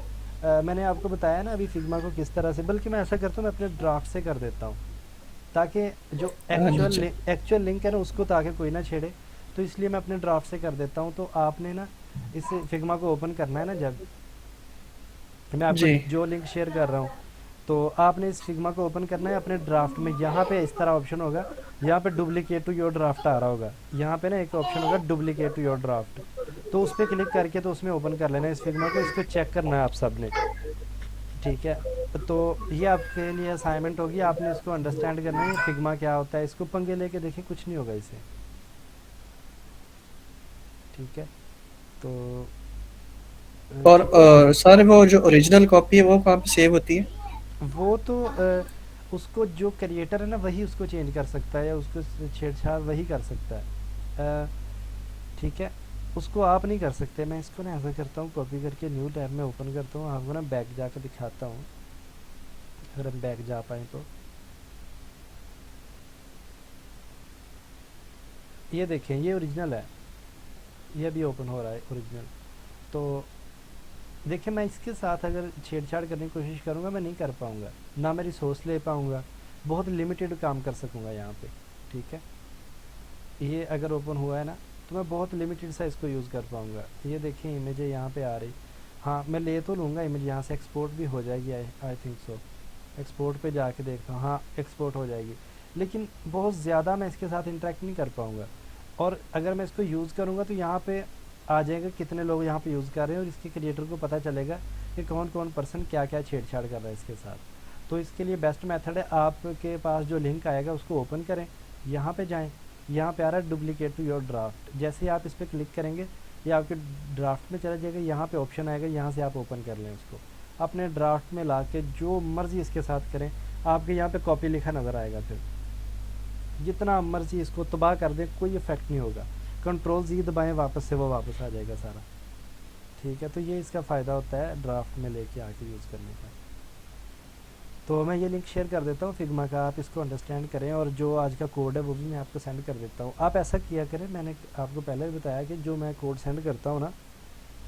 मैंने आपको बताया ना अभी फिग्मा को किस तरह से, बल्कि मैं ऐसा करता हूँ मैं अपने ड्राफ्ट से कर देता हूँ, ताकि जो हाँ जी, जी। एक्चुअल लिंक है ना उसको ताकि कोई ना छेड़े। तो इसलिए मैं अपने ड्राफ्ट से कर देता हूँ। तो आपने ना इस फिग्मा को ओपन करना है ना, जब मैं आपको जी। जो लिंक शेयर कर रहा हूँ, तो आपने इस फिग्मा को ओपन करना है अपने ड्राफ्ट में। यहाँ पे इस तरह ऑप्शन होगा, यहाँ पे डुप्लीकेट टू योर ड्राफ्ट आ रहा होगा, यहाँ पे ना एक ऑप्शन होगा डुप्लीकेट टू योर ड्राफ्ट। तो उस पर क्लिक करके तो उसमें ओपन कर लेना है इस फिग्मा को, इसको चेक करना है आप सब ने। ठीक है। तो ये आपके लिए असाइनमेंट होगी, आपने इसको अंडरस्टैंड करना है फिग्मा क्या होता है। इसको पंगे लेके देखिए, कुछ नहीं होगा इसे। ठीक है। तो और ठीक है। सर वो जो ओरिजिनल कॉपी है वो कहाँ पे सेव होती है? वो तो उसको जो क्रिएटर है ना वही उसको चेंज कर सकता है, या उसको छेड़छाड़ वही कर सकता है। ठीक है। उसको आप नहीं कर सकते। मैं इसको ना ऐसा करता हूँ, कॉपी करके न्यू टैब में ओपन करता हूँ, आपको ना बैक जाकर दिखाता हूँ, अगर हम बैक जा पाए तो। ये देखें, ये ओरिजिनल है, ये भी ओपन हो रहा है ओरिजिनल। तो देखिए, मैं इसके साथ अगर छेड़छाड़ करने की कोशिश करूँगा मैं नहीं कर पाऊँगा, ना मैं रिसोर्स ले पाऊँगा, बहुत लिमिटेड काम कर सकूँगा यहाँ पे। ठीक है। ये अगर ओपन हुआ है ना, तो मैं बहुत लिमिटेड सा इसको यूज़ कर पाऊँगा। ये देखिए इमेज यहाँ पे आ रही। हाँ मैं ले तो लूँगा इमेज, यहाँ से एक्सपोर्ट भी हो जाएगी, आई थिंक सो। एक्सपोर्ट पे जाके देखता हूँ, हाँ एक्सपोर्ट हो जाएगी। लेकिन बहुत ज़्यादा मैं इसके साथ इंटरेक्ट नहीं कर पाऊँगा। और अगर मैं इसको यूज़ करूँगा तो यहाँ पे आ जाएगा कितने लोग यहाँ पे यूज़ कर रहे हैं, और इसके क्रिएटर को पता चलेगा कि कौन कौन पर्सन क्या क्या छेड़छाड़ कर रहा है इसके साथ। तो इसके लिए बेस्ट मेथड है, आपके पास जो लिंक आएगा उसको ओपन करें, यहाँ पे जाएं, यहाँ पे आ रहा है डुप्लीकेट टू योर ड्राफ्ट। जैसे ही आप इस पर क्लिक करेंगे ये आपके ड्राफ्ट में चला जाएगा, यहाँ पे ऑप्शन आएगा, यहाँ से आप ओपन कर लें उसको, अपने ड्राफ्ट में ला के जो मर्ज़ी इसके साथ करें। आपके यहाँ पे कॉपी लिखा नज़र आएगा, फिर जितना मर्ज़ी इसको तबाह कर दें कोई इफेक्ट नहीं होगा। कंट्रोल जी दबाएं, वापस से वो वापस आ जाएगा सारा। ठीक है। तो ये इसका फ़ायदा होता है ड्राफ्ट में लेके आके यूज़ करने का। तो मैं ये लिंक शेयर कर देता हूँ फिग्मा का, आप इसको अंडरस्टैंड करें, और जो आज का कोड है वो भी मैं आपको सेंड कर देता हूँ। आप ऐसा किया करें, मैंने आपको पहले भी बताया कि जो मैं कोड सेंड करता हूँ ना,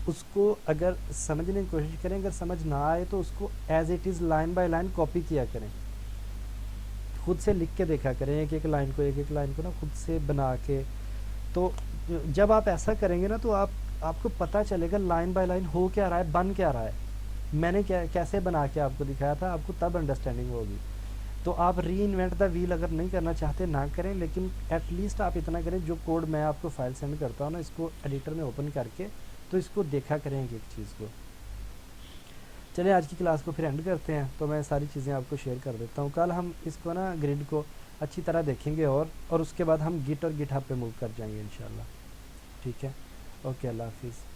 उसको अगर समझने की कोशिश करें, अगर समझ ना आए तो उसको as it is line by line copy किया करें, खुद से लिख के देखा करें, एक एक लाइन को ना खुद से बना के। तो जब आप ऐसा करेंगे ना, तो आपको पता चलेगा लाइन बाय लाइन हो क्या रहा है, बन क्या रहा है, मैंने क्या कैसे बना के आपको दिखाया था, आपको तब अंडरस्टैंडिंग होगी। तो आप री इन्वेंट द व्हील अगर नहीं करना चाहते ना करें, लेकिन एटलीस्ट आप इतना करें, जो कोड मैं आपको फाइल सेंड करता हूँ ना, इसको एडिटर में ओपन करके तो इसको देखा करेंगे एक चीज़ को। चलिए आज की क्लास को फिर एंड करते हैं। तो मैं सारी चीज़ें आपको शेयर कर देता हूँ, कल हम इसको ना ग्रिड को अच्छी तरह देखेंगे, और उसके बाद हम गिट और गिटहब पे मूव कर जाएंगे इंशाल्लाह। ठीक है। ओके, अल्लाह हाफिज़।